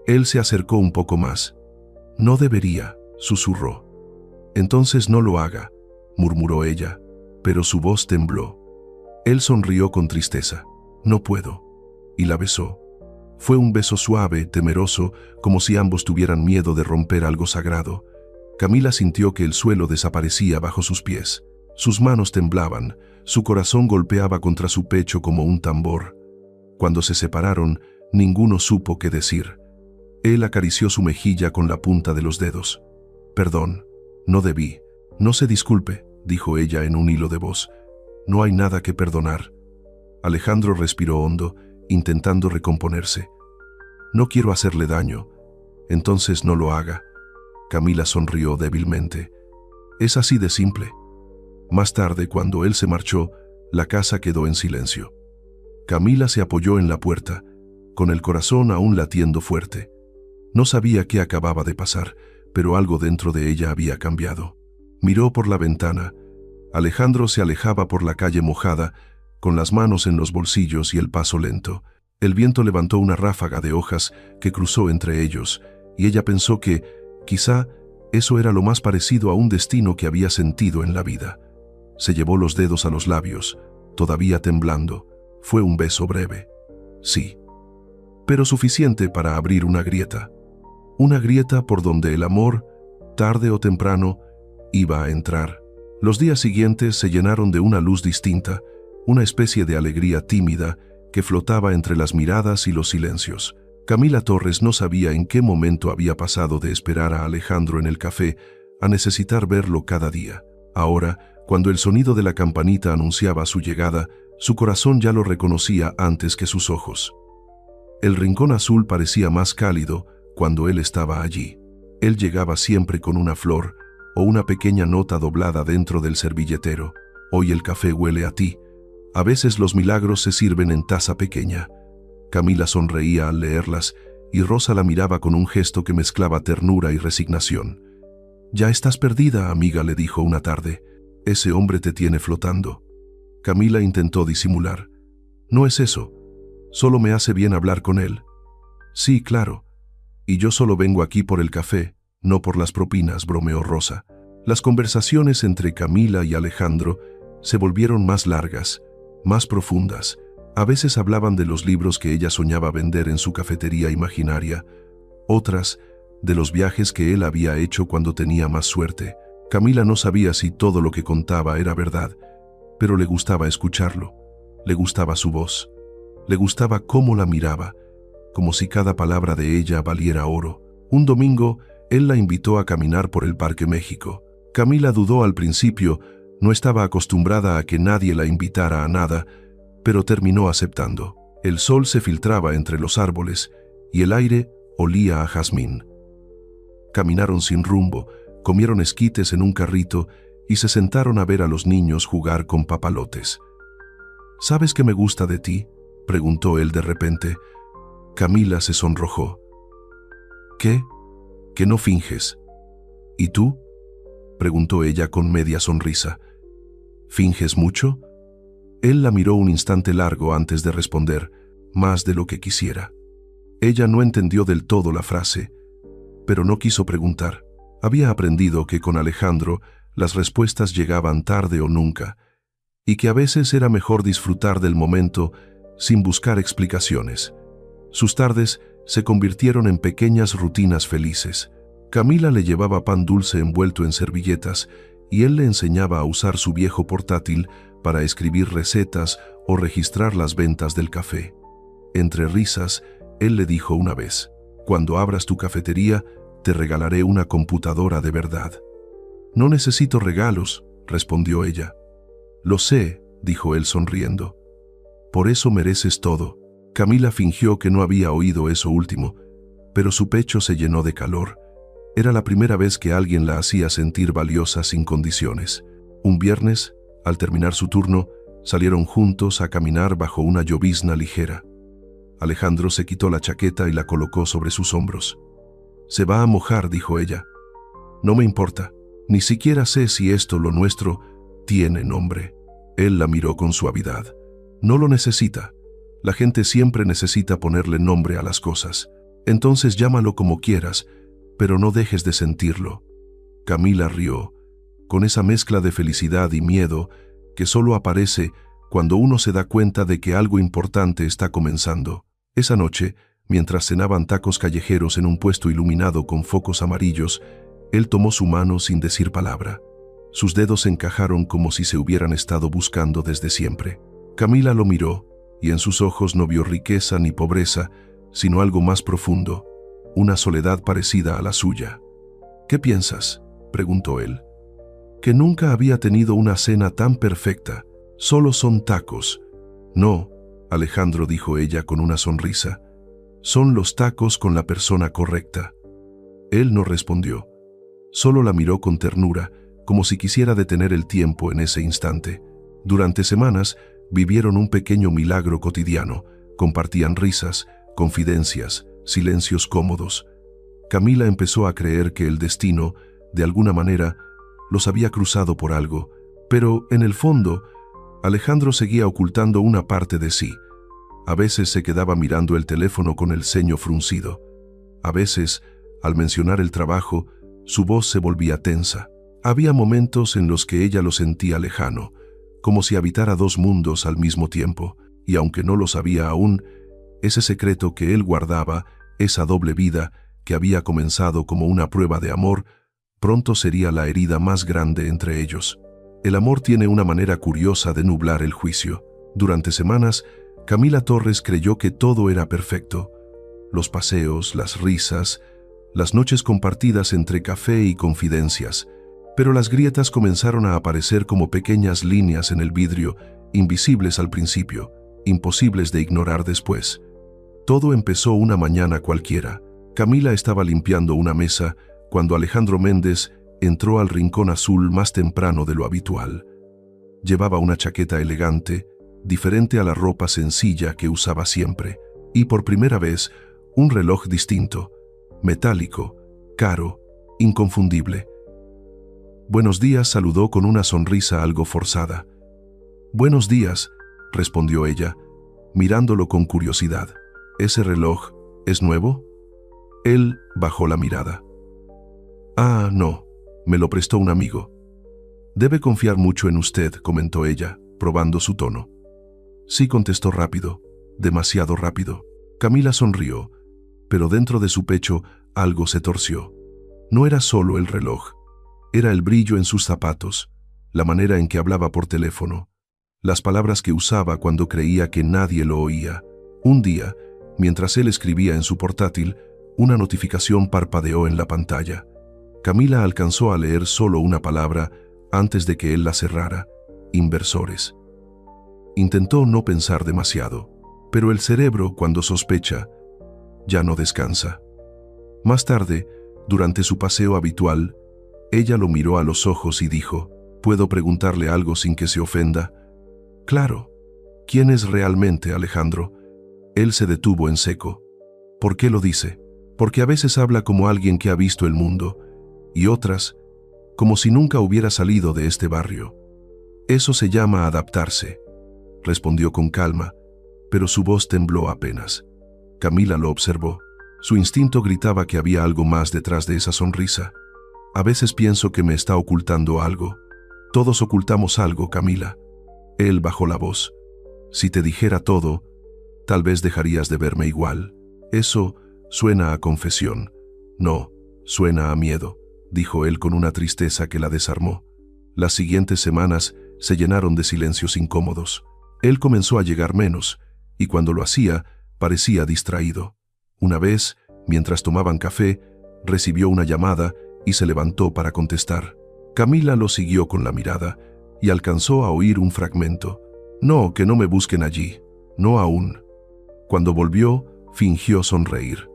Él se acercó un poco más. No debería, susurró. Entonces no lo haga, murmuró ella, pero su voz tembló. Él sonrió con tristeza. No puedo. Y la besó. Fue un beso suave, temeroso, como si ambos tuvieran miedo de romper algo sagrado. Camila sintió que el suelo desaparecía bajo sus pies. Sus manos temblaban, su corazón golpeaba contra su pecho como un tambor. Cuando se separaron, ninguno supo qué decir. Él acarició su mejilla con la punta de los dedos. Perdón, no debí. No se disculpe, dijo ella en un hilo de voz. No hay nada que perdonar. Alejandro respiró hondo, intentando recomponerse. No quiero hacerle daño. Entonces no lo haga. Camila sonrió débilmente. Es así de simple. Más tarde, cuando él se marchó, la casa quedó en silencio. Camila se apoyó en la puerta, con el corazón aún latiendo fuerte. No sabía qué acababa de pasar, pero algo dentro de ella había cambiado. Miró por la ventana. Alejandro se alejaba por la calle mojada, con las manos en los bolsillos y el paso lento. El viento levantó una ráfaga de hojas que cruzó entre ellos, y ella pensó que, quizá, eso era lo más parecido a un destino que había sentido en la vida. Se llevó los dedos a los labios, todavía temblando. Fue un beso breve. Sí. Pero suficiente para abrir una grieta. Una grieta por donde el amor, tarde o temprano, iba a entrar. Los días siguientes se llenaron de una luz distinta, una especie de alegría tímida que flotaba entre las miradas y los silencios. Camila Torres no sabía en qué momento había pasado de esperar a Alejandro en el café a necesitar verlo cada día. Ahora, cuando el sonido de la campanita anunciaba su llegada, su corazón ya lo reconocía antes que sus ojos. El rincón azul parecía más cálido cuando él estaba allí. Él llegaba siempre con una flor o una pequeña nota doblada dentro del servilletero. Hoy el café huele a ti. A veces los milagros se sirven en taza pequeña. Camila sonreía al leerlas y Rosa la miraba con un gesto que mezclaba ternura y resignación. «Ya estás perdida, amiga», le dijo una tarde. «Ese hombre te tiene flotando». Camila intentó disimular. «No es eso. Solo me hace bien hablar con él». «Sí, claro. Y yo solo vengo aquí por el café, no por las propinas», bromeó Rosa. Las conversaciones entre Camila y Alejandro se volvieron más largas, más profundas. A veces hablaban de los libros que ella soñaba vender en su cafetería imaginaria, otras de los viajes que él había hecho cuando tenía más suerte. Camila no sabía si todo lo que contaba era verdad, pero le gustaba escucharlo, le gustaba su voz, le gustaba cómo la miraba, como si cada palabra de ella valiera oro. Un domingo, él la invitó a caminar por el Parque México. Camila dudó al principio, no estaba acostumbrada a que nadie la invitara a nada, pero terminó aceptando. El sol se filtraba entre los árboles y el aire olía a jazmín. Caminaron sin rumbo, comieron esquites en un carrito y se sentaron a ver a los niños jugar con papalotes. «¿Sabes qué me gusta de ti?», preguntó él de repente. Camila se sonrojó. «¿Qué? Que no finges». «¿Y tú?», preguntó ella con media sonrisa. «¿Finges mucho?». Él la miró un instante largo antes de responder, más de lo que quisiera. Ella no entendió del todo la frase, pero no quiso preguntar. Había aprendido que con Alejandro las respuestas llegaban tarde o nunca, y que a veces era mejor disfrutar del momento sin buscar explicaciones. Sus tardes se convirtieron en pequeñas rutinas felices. Camila le llevaba pan dulce envuelto en servilletas y él le enseñaba a usar su viejo portátil para escribir recetas o registrar las ventas del café. Entre risas, él le dijo una vez: «Cuando abras tu cafetería, te regalaré una computadora de verdad». «No necesito regalos», respondió ella. «Lo sé», dijo él sonriendo. «Por eso mereces todo». Camila fingió que no había oído eso último, pero su pecho se llenó de calor. Era la primera vez que alguien la hacía sentir valiosa sin condiciones. Un viernes, al terminar su turno, salieron juntos a caminar bajo una llovizna ligera. Alejandro se quitó la chaqueta y la colocó sobre sus hombros. «Se va a mojar», dijo ella. «No me importa. Ni siquiera sé si esto, lo nuestro, tiene nombre». Él la miró con suavidad. «No lo necesita. La gente siempre necesita ponerle nombre a las cosas. Entonces llámalo como quieras, pero no dejes de sentirlo». Camila rió, con esa mezcla de felicidad y miedo que solo aparece cuando uno se da cuenta de que algo importante está comenzando. Esa noche, mientras cenaban tacos callejeros en un puesto iluminado con focos amarillos, él tomó su mano sin decir palabra. Sus dedos encajaron como si se hubieran estado buscando desde siempre. Camila lo miró, y en sus ojos no vio riqueza ni pobreza, sino algo más profundo, una soledad parecida a la suya. «¿Qué piensas?», preguntó él. «Que nunca había tenido una cena tan perfecta. Solo son tacos». «No», Alejandro, dijo ella con una sonrisa. «Son los tacos con la persona correcta». Él no respondió. Solo la miró con ternura, como si quisiera detener el tiempo en ese instante. Durante semanas vivieron un pequeño milagro cotidiano. Compartían risas, confidencias, silencios cómodos. Camila empezó a creer que el destino, de alguna manera, los había cruzado por algo, pero, en el fondo, Alejandro seguía ocultando una parte de sí. A veces se quedaba mirando el teléfono con el ceño fruncido. A veces, al mencionar el trabajo, su voz se volvía tensa. Había momentos en los que ella lo sentía lejano, como si habitara dos mundos al mismo tiempo, y aunque no lo sabía aún, ese secreto que él guardaba, esa doble vida que había comenzado como una prueba de amor, pronto sería la herida más grande entre ellos. El amor tiene una manera curiosa de nublar el juicio. Durante semanas, Camila Torres creyó que todo era perfecto. Los paseos, las risas, las noches compartidas entre café y confidencias. Pero las grietas comenzaron a aparecer como pequeñas líneas en el vidrio, invisibles al principio, imposibles de ignorar después. Todo empezó una mañana cualquiera. Camila estaba limpiando una mesa cuando Alejandro Méndez entró al rincón azul más temprano de lo habitual. Llevaba una chaqueta elegante, diferente a la ropa sencilla que usaba siempre, y por primera vez un reloj distinto, metálico, caro, inconfundible. «Buenos días», saludó con una sonrisa algo forzada. «Buenos días», respondió ella, mirándolo con curiosidad. «¿Ese reloj es nuevo?» Él bajó la mirada. «Ah, no, me lo prestó un amigo». «Debe confiar mucho en usted», comentó ella, probando su tono. «Sí», contestó rápido, demasiado rápido. Camila sonrió, pero dentro de su pecho algo se torció. No era solo el reloj. Era el brillo en sus zapatos, la manera en que hablaba por teléfono, las palabras que usaba cuando creía que nadie lo oía. Un día, mientras él escribía en su portátil, una notificación parpadeó en la pantalla. Camila alcanzó a leer solo una palabra antes de que él la cerrara: inversores. Intentó no pensar demasiado, pero el cerebro, cuando sospecha, ya no descansa. Más tarde, durante su paseo habitual, ella lo miró a los ojos y dijo: «¿Puedo preguntarle algo sin que se ofenda?» «Claro». «¿Quién es realmente Alejandro?» Él se detuvo en seco. «¿Por qué lo dice?» «Porque a veces habla como alguien que ha visto el mundo, y otras, como si nunca hubiera salido de este barrio. Eso se llama adaptarse», respondió con calma, pero su voz tembló apenas. Camila lo observó. Su instinto gritaba que había algo más detrás de esa sonrisa. A veces pienso que me está ocultando algo. Todos ocultamos algo, Camila. Él bajó la voz. Si te dijera todo, tal vez dejarías de verme igual. Eso suena a confesión. No, suena a miedo, dijo él con una tristeza que la desarmó. Las siguientes semanas se llenaron de silencios incómodos. Él comenzó a llegar menos, y cuando lo hacía, parecía distraído. Una vez, mientras tomaban café, recibió una llamada y se levantó para contestar. Camila lo siguió con la mirada y alcanzó a oír un fragmento. No, que no me busquen allí. No aún. Cuando volvió, fingió sonreír.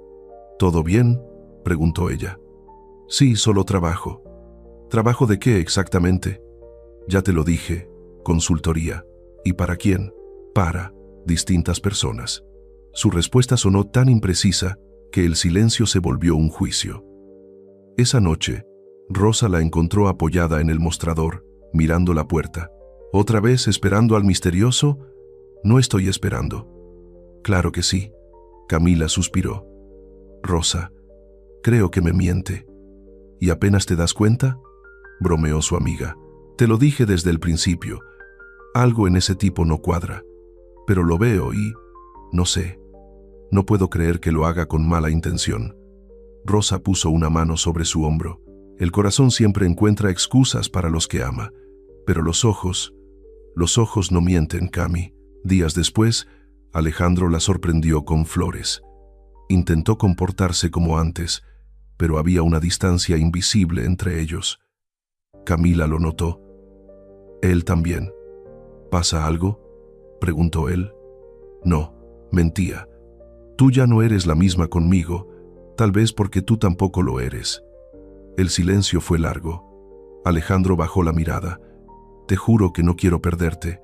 ¿Todo bien?, preguntó ella. Sí, solo trabajo. ¿Trabajo de qué exactamente? Ya te lo dije, consultoría. ¿Y para quién? Para distintas personas. Su respuesta sonó tan imprecisa que el silencio se volvió un juicio. Esa noche, Rosa la encontró apoyada en el mostrador, mirando la puerta. ¿Otra vez esperando al misterioso? No estoy esperando. Claro que sí. Camila suspiró. Rosa, creo que me miente. ¿Y apenas te das cuenta?, bromeó su amiga. Te lo dije desde el principio. Algo en ese tipo no cuadra. Pero lo veo y... no sé. No puedo creer que lo haga con mala intención. Rosa puso una mano sobre su hombro. El corazón siempre encuentra excusas para los que ama. Pero los ojos no mienten, Cami. Días después, Alejandro la sorprendió con flores. Intentó comportarse como antes, pero había una distancia invisible entre ellos. Camila lo notó. Él también. ¿Pasa algo?, preguntó él. No, mentía. Tú ya no eres la misma conmigo, tal vez porque tú tampoco lo eres. El silencio fue largo. Alejandro bajó la mirada. Te juro que no quiero perderte.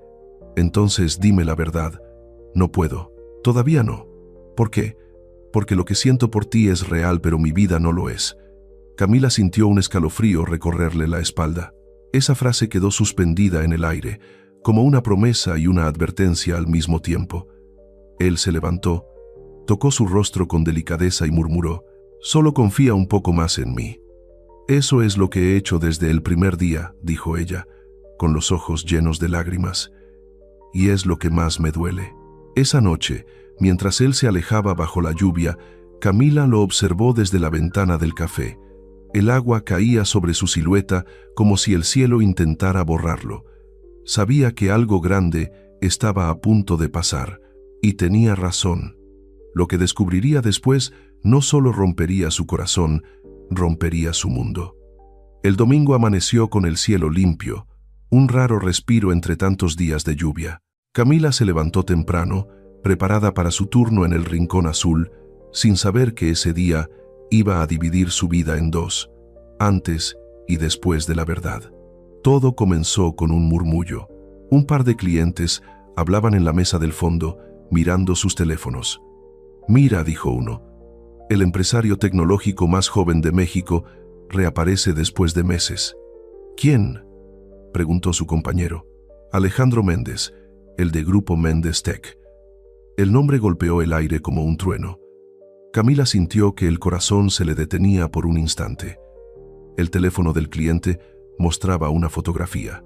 Entonces dime la verdad. No puedo. Todavía no. ¿Por qué? Porque lo que siento por ti es real, pero mi vida no lo es. Camila sintió un escalofrío recorrerle la espalda. Esa frase quedó suspendida en el aire, como una promesa y una advertencia al mismo tiempo. Él se levantó, tocó su rostro con delicadeza y murmuró: «Solo confía un poco más en mí». «Eso es lo que he hecho desde el primer día», dijo ella, con los ojos llenos de lágrimas. «Y es lo que más me duele». Esa noche, mientras él se alejaba bajo la lluvia, Camila lo observó desde la ventana del café. El agua caía sobre su silueta como si el cielo intentara borrarlo. Sabía que algo grande estaba a punto de pasar, y tenía razón. Lo que descubriría después no solo rompería su corazón, rompería su mundo. El domingo amaneció con el cielo limpio, un raro respiro entre tantos días de lluvia. Camila se levantó temprano, preparada para su turno en el rincón azul, sin saber que ese día iba a dividir su vida en dos, antes y después de la verdad. Todo comenzó con un murmullo. Un par de clientes hablaban en la mesa del fondo, mirando sus teléfonos. «Mira», dijo uno, «el empresario tecnológico más joven de México reaparece después de meses». «¿Quién?», preguntó su compañero. «Alejandro Méndez, el de Grupo Méndez Tech». El nombre golpeó el aire como un trueno. Camila sintió que el corazón se le detenía por un instante. El teléfono del cliente mostraba una fotografía.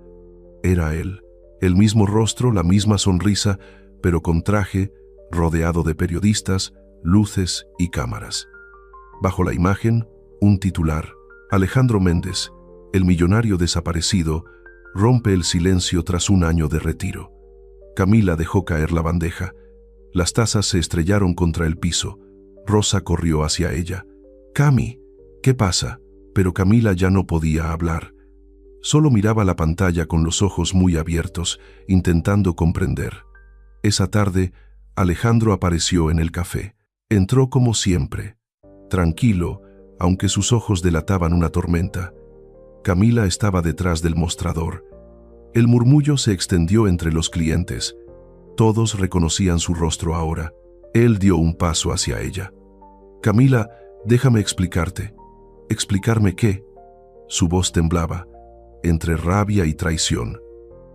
Era él, el mismo rostro, la misma sonrisa, pero con traje, rodeado de periodistas, luces y cámaras. Bajo la imagen, un titular: Alejandro Méndez, el millonario desaparecido, rompe el silencio tras un año de retiro. Camila dejó caer la bandeja. Las tazas se estrellaron contra el piso. Rosa corrió hacia ella. «Cami, ¿qué pasa?». Pero Camila ya no podía hablar. Solo miraba la pantalla con los ojos muy abiertos, intentando comprender. Esa tarde, Alejandro apareció en el café. Entró como siempre, tranquilo, aunque sus ojos delataban una tormenta. Camila estaba detrás del mostrador. El murmullo se extendió entre los clientes. Todos reconocían su rostro ahora. Él dio un paso hacia ella. «Camila, déjame explicarte». «¿Explicarme qué?». Su voz temblaba, entre rabia y traición.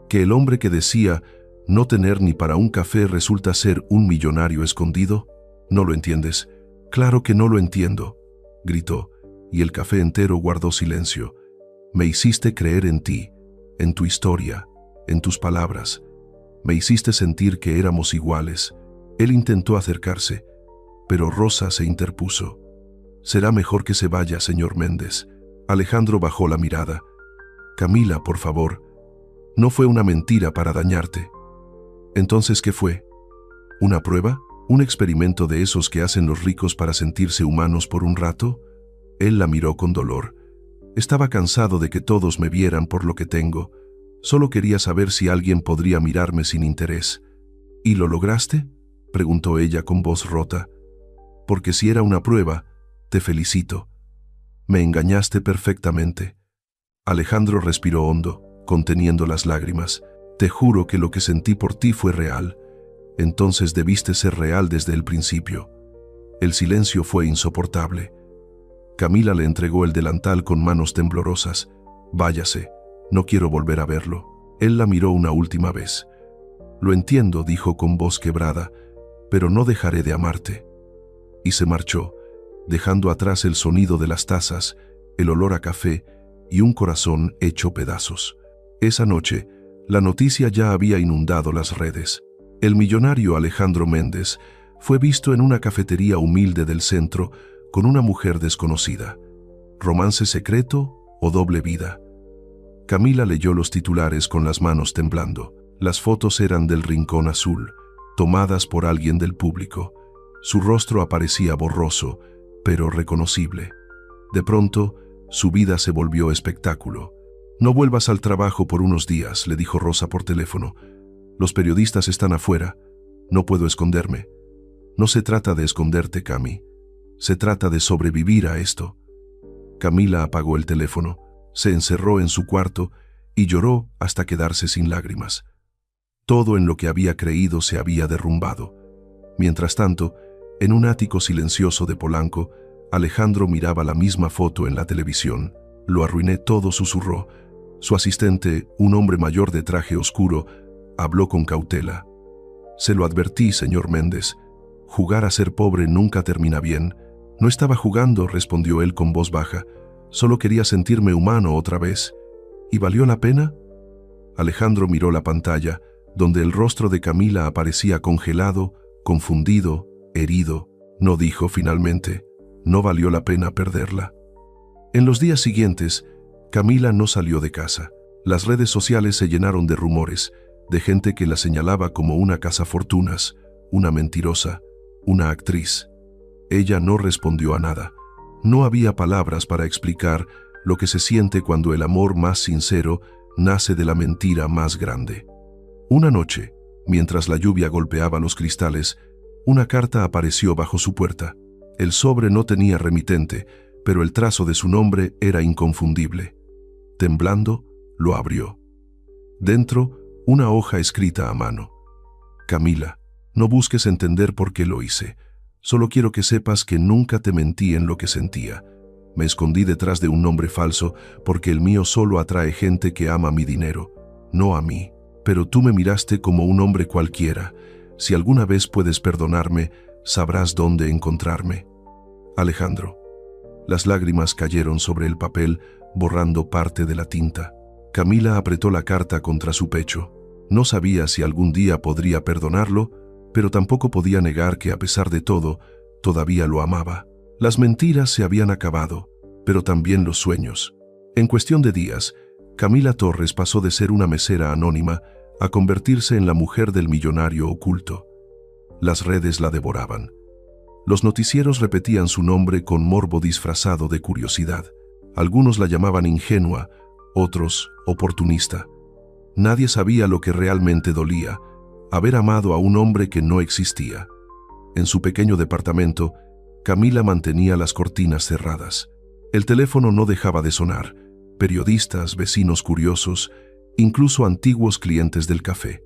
¿Que el hombre que decía no tener ni para un café resulta ser un millonario escondido? «¿No lo entiendes?». «Claro que no lo entiendo», gritó. y el café entero guardó silencio. Me hiciste creer en ti, en tu historia, en tus palabras. Me hiciste sentir que éramos iguales. Él intentó acercarse, pero Rosa se interpuso. Será mejor que se vaya, señor Méndez. Alejandro bajó la mirada. Camila, por favor. No fue una mentira para dañarte. Entonces, ¿qué fue? ¿Una prueba? ¿Un experimento de esos que hacen los ricos para sentirse humanos por un rato? Él la miró con dolor. Estaba cansado de que todos me vieran por lo que tengo. Solo quería saber si alguien podría mirarme sin interés. ¿Y lo lograste?, preguntó ella con voz rota. Porque si era una prueba, te felicito. Me engañaste perfectamente. Alejandro respiró hondo, conteniendo las lágrimas. Te juro que lo que sentí por ti fue real. Entonces debiste ser real desde el principio. El silencio fue insoportable. Camila le entregó el delantal con manos temblorosas. Váyase, no quiero volver a verlo. Él la miró una última vez. Lo entiendo, dijo con voz quebrada, pero no dejaré de amarte. Y se marchó, dejando atrás el sonido de las tazas, el olor a café y un corazón hecho pedazos. Esa noche, la noticia ya había inundado las redes. El millonario Alejandro Méndez fue visto en una cafetería humilde del centro con una mujer desconocida. ¿Romance secreto o doble vida? Camila leyó los titulares con las manos temblando. Las fotos eran del Rincón Azul, tomadas por alguien del público. Su rostro aparecía borroso, pero reconocible. De pronto, su vida se volvió espectáculo. No vuelvas al trabajo por unos días, le dijo Rosa por teléfono. Los periodistas están afuera. No puedo esconderme. No se trata de esconderte, Cami. Se trata de sobrevivir a esto. Camila apagó el teléfono, se encerró en su cuarto y lloró hasta quedarse sin lágrimas. Todo en lo que había creído se había derrumbado. Mientras tanto, en un ático silencioso de Polanco, Alejandro miraba la misma foto en la televisión. Lo arruiné todo, susurró. Su asistente, un hombre mayor de traje oscuro, habló con cautela. Se lo advertí, señor Méndez. Jugar a ser pobre nunca termina bien. No estaba jugando, respondió él con voz baja. Solo quería sentirme humano otra vez. ¿Y valió la pena? Alejandro miró la pantalla, donde el rostro de Camila aparecía congelado, confundido, herido. No dijo finalmente. No valió la pena perderla. En los días siguientes, Camila no salió de casa. Las redes sociales se llenaron de rumores, de gente que la señalaba como una cazafortunas, una mentirosa, una actriz. Ella no respondió a nada. No había palabras para explicar lo que se siente cuando el amor más sincero nace de la mentira más grande. Una noche, mientras la lluvia golpeaba los cristales, una carta apareció bajo su puerta. El sobre no tenía remitente, pero el trazo de su nombre era inconfundible. Temblando, lo abrió. Dentro, una hoja escrita a mano. Camila, no busques entender por qué lo hice. Solo quiero que sepas que nunca te mentí en lo que sentía. Me escondí detrás de un nombre falso porque el mío solo atrae gente que ama mi dinero, no a mí. Pero tú me miraste como un hombre cualquiera. Si alguna vez puedes perdonarme, sabrás dónde encontrarme. Alejandro. Las lágrimas cayeron sobre el papel, borrando parte de la tinta. Camila apretó la carta contra su pecho. No sabía si algún día podría perdonarlo, pero tampoco podía negar que a pesar de todo, todavía lo amaba. Las mentiras se habían acabado, pero también los sueños. En cuestión de días, Camila Torres pasó de ser una mesera anónima a convertirse en la mujer del millonario oculto. Las redes la devoraban. Los noticieros repetían su nombre con morbo disfrazado de curiosidad. Algunos la llamaban ingenua, otros oportunista. Nadie sabía lo que realmente dolía, haber amado a un hombre que no existía. En su pequeño departamento, Camila mantenía las cortinas cerradas. El teléfono no dejaba de sonar. Periodistas, vecinos curiosos, incluso antiguos clientes del café.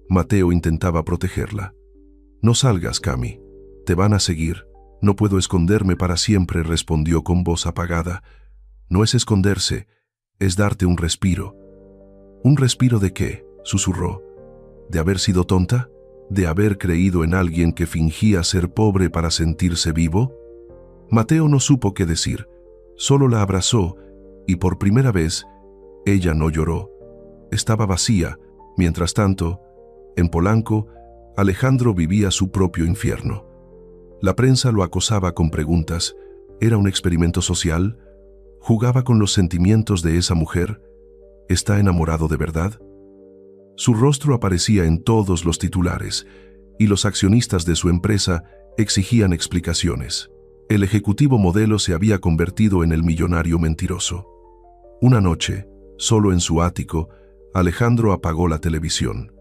Mateo intentaba protegerla. No salgas, Cami. Te van a seguir. No puedo esconderme para siempre, respondió con voz apagada. No es esconderse, es darte un respiro. ¿Un respiro de qué?, susurró. ¿De haber sido tonta? ¿De haber creído en alguien que fingía ser pobre para sentirse vivo? Mateo no supo qué decir. Solo la abrazó y por primera vez ella no lloró. Estaba vacía. Mientras tanto, en Polanco, Alejandro vivía su propio infierno. La prensa lo acosaba con preguntas. ¿Era un experimento social? ¿Jugaba con los sentimientos de esa mujer? ¿Está enamorado de verdad? Su rostro aparecía en todos los titulares y los accionistas de su empresa exigían explicaciones. El ejecutivo modelo se había convertido en el millonario mentiroso. Una noche, solo en su ático, Alejandro apagó la televisión.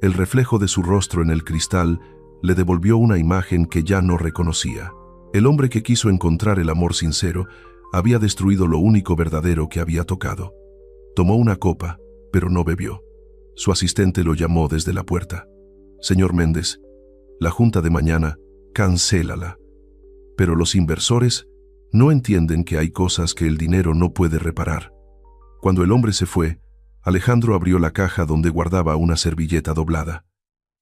El reflejo de su rostro en el cristal le devolvió una imagen que ya no reconocía. El hombre que quiso encontrar el amor sincero había destruido lo único verdadero que había tocado. Tomó una copa, pero no bebió. Su asistente lo llamó desde la puerta. «Señor Méndez, la junta de mañana, cancélala». Pero los inversores no entienden que hay cosas que el dinero no puede reparar. Cuando el hombre se fue, Alejandro abrió la caja donde guardaba una servilleta doblada.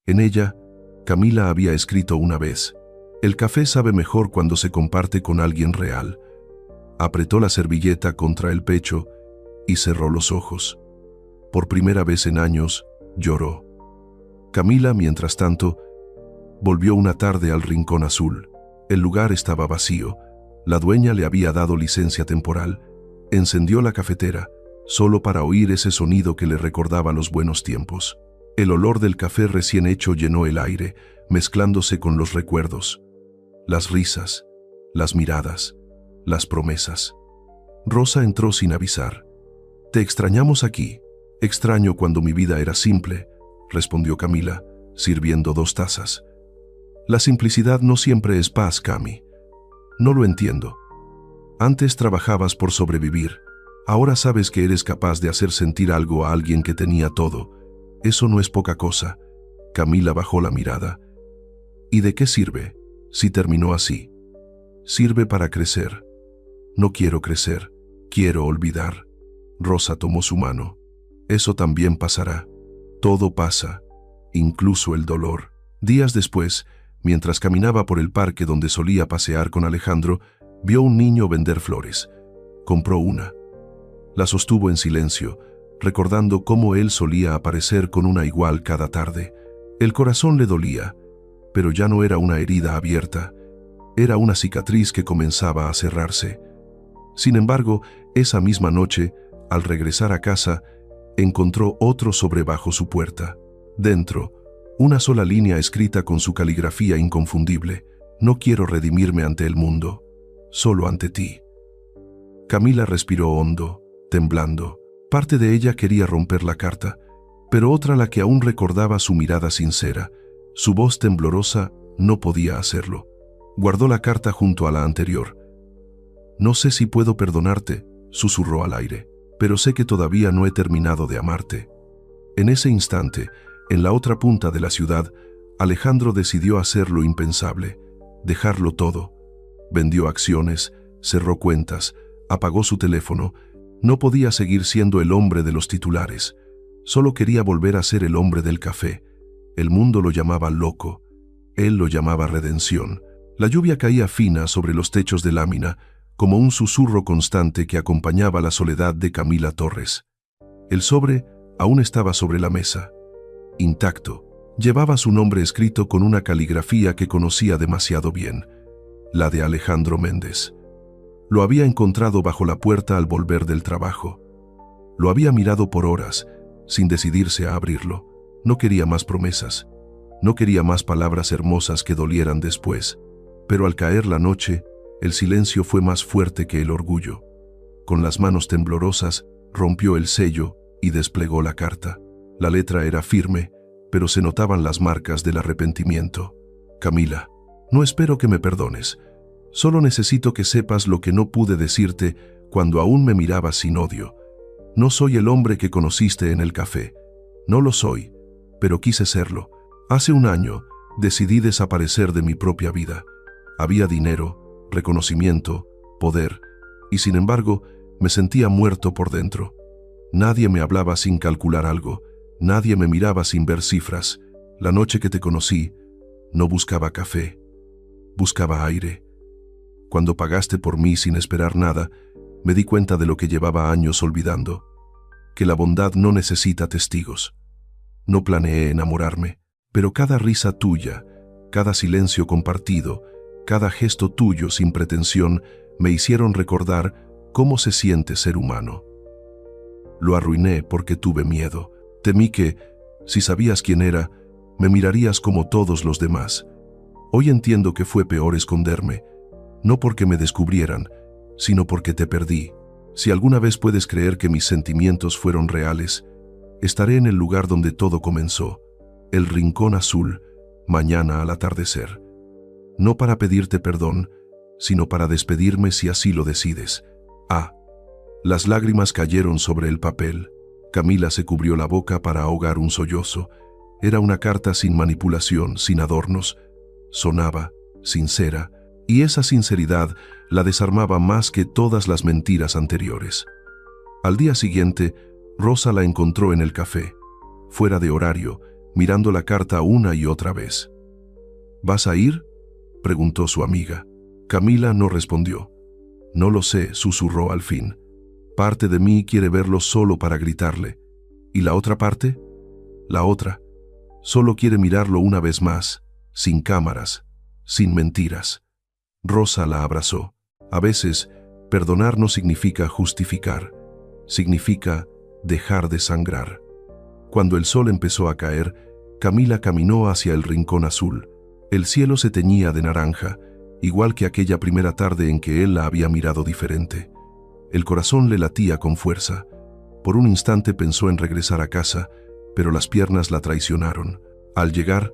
En ella, Camila había escrito una vez: «El café sabe mejor cuando se comparte con alguien real». Apretó la servilleta contra el pecho y cerró los ojos. Por primera vez en años, lloró. Camila, mientras tanto, volvió una tarde al Rincón Azul. El lugar estaba vacío. La dueña le había dado licencia temporal. Encendió la cafetera, solo para oír ese sonido que le recordaba los buenos tiempos. El olor del café recién hecho llenó el aire, mezclándose con los recuerdos. Las risas, las miradas, las promesas. Rosa entró sin avisar. «Te extrañamos aquí». «Extraño cuando mi vida era simple», respondió Camila, sirviendo 2 tazas. «La simplicidad no siempre es paz, Cami. No lo entiendo. Antes trabajabas por sobrevivir. Ahora sabes que eres capaz de hacer sentir algo a alguien que tenía todo. Eso no es poca cosa». Camila bajó la mirada. «¿Y de qué sirve si terminó así?» «Sirve para crecer». «No quiero crecer, quiero olvidar». Rosa tomó su mano. «Eso también pasará. Todo pasa, incluso el dolor». Días después, mientras caminaba por el parque donde solía pasear con Alejandro, vio un niño vender flores. Compró una. La sostuvo en silencio, recordando cómo él solía aparecer con una igual cada tarde. El corazón le dolía, pero ya no era una herida abierta. Era una cicatriz que comenzaba a cerrarse. Sin embargo, esa misma noche, al regresar a casa, encontró otro sobre bajo su puerta. Dentro, una sola línea escrita con su caligrafía inconfundible: «No quiero redimirme ante el mundo, solo ante ti». Camila respiró hondo, temblando. Parte de ella quería romper la carta, pero otra, la que aún recordaba su mirada sincera, su voz temblorosa, no podía hacerlo. Guardó la carta junto a la anterior. «No sé si puedo perdonarte», susurró al aire, «pero sé que todavía no he terminado de amarte». En ese instante, en la otra punta de la ciudad, Alejandro decidió hacer lo impensable, dejarlo todo. Vendió acciones, cerró cuentas, apagó su teléfono. No podía seguir siendo el hombre de los titulares. Solo quería volver a ser el hombre del café. El mundo lo llamaba loco. Él lo llamaba redención. La lluvia caía fina sobre los techos de lámina, como un susurro constante que acompañaba la soledad de Camila Torres. El sobre aún estaba sobre la mesa, intacto. Llevaba su nombre escrito con una caligrafía que conocía demasiado bien, la de Alejandro Méndez. Lo había encontrado bajo la puerta al volver del trabajo. Lo había mirado por horas, sin decidirse a abrirlo. No quería más promesas. No quería más palabras hermosas que dolieran después. Pero al caer la noche, el silencio fue más fuerte que el orgullo. Con las manos temblorosas, rompió el sello y desplegó la carta. La letra era firme, pero se notaban las marcas del arrepentimiento. «Camila, no espero que me perdones. Solo necesito que sepas lo que no pude decirte cuando aún me mirabas sin odio. No soy el hombre que conociste en el café. No lo soy, pero quise serlo. Hace un año decidí desaparecer de mi propia vida. Había dinero, reconocimiento, poder, y sin embargo me sentía muerto por dentro. Nadie me hablaba sin calcular algo, nadie me miraba sin ver cifras. La noche que te conocí, no buscaba café, buscaba aire. Cuando pagaste por mí sin esperar nada, me di cuenta de lo que llevaba años olvidando, que la bondad no necesita testigos. No planeé enamorarme, pero cada risa tuya, cada silencio compartido, cada gesto tuyo sin pretensión me hicieron recordar cómo se siente ser humano. Lo arruiné porque tuve miedo. Temí que, si sabías quién era, me mirarías como todos los demás. Hoy entiendo que fue peor esconderme, no porque me descubrieran, sino porque te perdí. Si alguna vez puedes creer que mis sentimientos fueron reales, estaré en el lugar donde todo comenzó, el Rincón Azul, mañana al atardecer. No para pedirte perdón, sino para despedirme si así lo decides. Ah. Las lágrimas cayeron sobre el papel. Camila se cubrió la boca para ahogar un sollozo. Era una carta sin manipulación, sin adornos. Sonaba, sincera, y esa sinceridad la desarmaba más que todas las mentiras anteriores. Al día siguiente, Rosa la encontró en el café, fuera de horario, mirando la carta una y otra vez. ¿Vas a ir?, preguntó su amiga. Camila no respondió. No lo sé, susurró al fin. Parte de mí quiere verlo solo para gritarle. ¿Y la otra parte? La otra solo quiere mirarlo una vez más, sin cámaras, sin mentiras. Rosa la abrazó. A veces, perdonar no significa justificar, significa dejar de sangrar. Cuando el sol empezó a caer, Camila caminó hacia el Rincón Azul. El cielo se teñía de naranja, igual que aquella primera tarde en que él la había mirado diferente. El corazón le latía con fuerza. Por un instante pensó en regresar a casa, pero las piernas la traicionaron. Al llegar,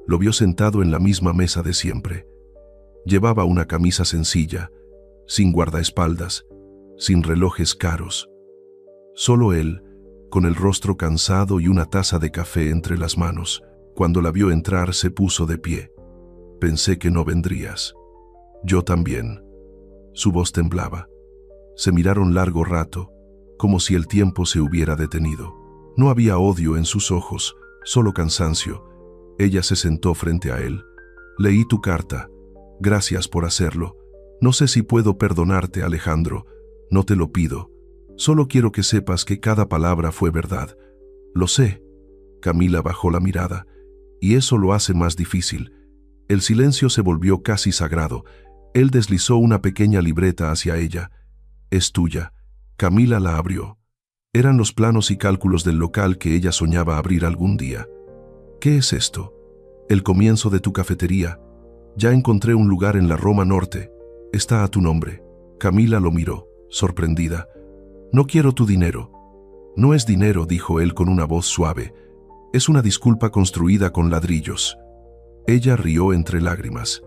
lo vio sentado en la misma mesa de siempre. Llevaba una camisa sencilla, sin guardaespaldas, sin relojes caros. Solo él, con el rostro cansado y una taza de café entre las manos. Cuando la vio entrar, se puso de pie. Pensé que no vendrías. Yo también. Su voz temblaba. Se miraron largo rato, como si el tiempo se hubiera detenido. No había odio en sus ojos, solo cansancio. Ella se sentó frente a él. Leí tu carta. Gracias por hacerlo. No sé si puedo perdonarte, Alejandro. No te lo pido. Solo quiero que sepas que cada palabra fue verdad. Lo sé. Camila bajó la mirada, y eso lo hace más difícil. El silencio se volvió casi sagrado. Él deslizó una pequeña libreta hacia ella. Es tuya. Camila la abrió. Eran los planos y cálculos del local que ella soñaba abrir algún día. ¿Qué es esto? El comienzo de tu cafetería. Ya encontré un lugar en la Roma Norte. Está a tu nombre. Camila lo miró, sorprendida. No quiero tu dinero. No es dinero, dijo él con una voz suave. Es una disculpa construida con ladrillos. Ella rió entre lágrimas.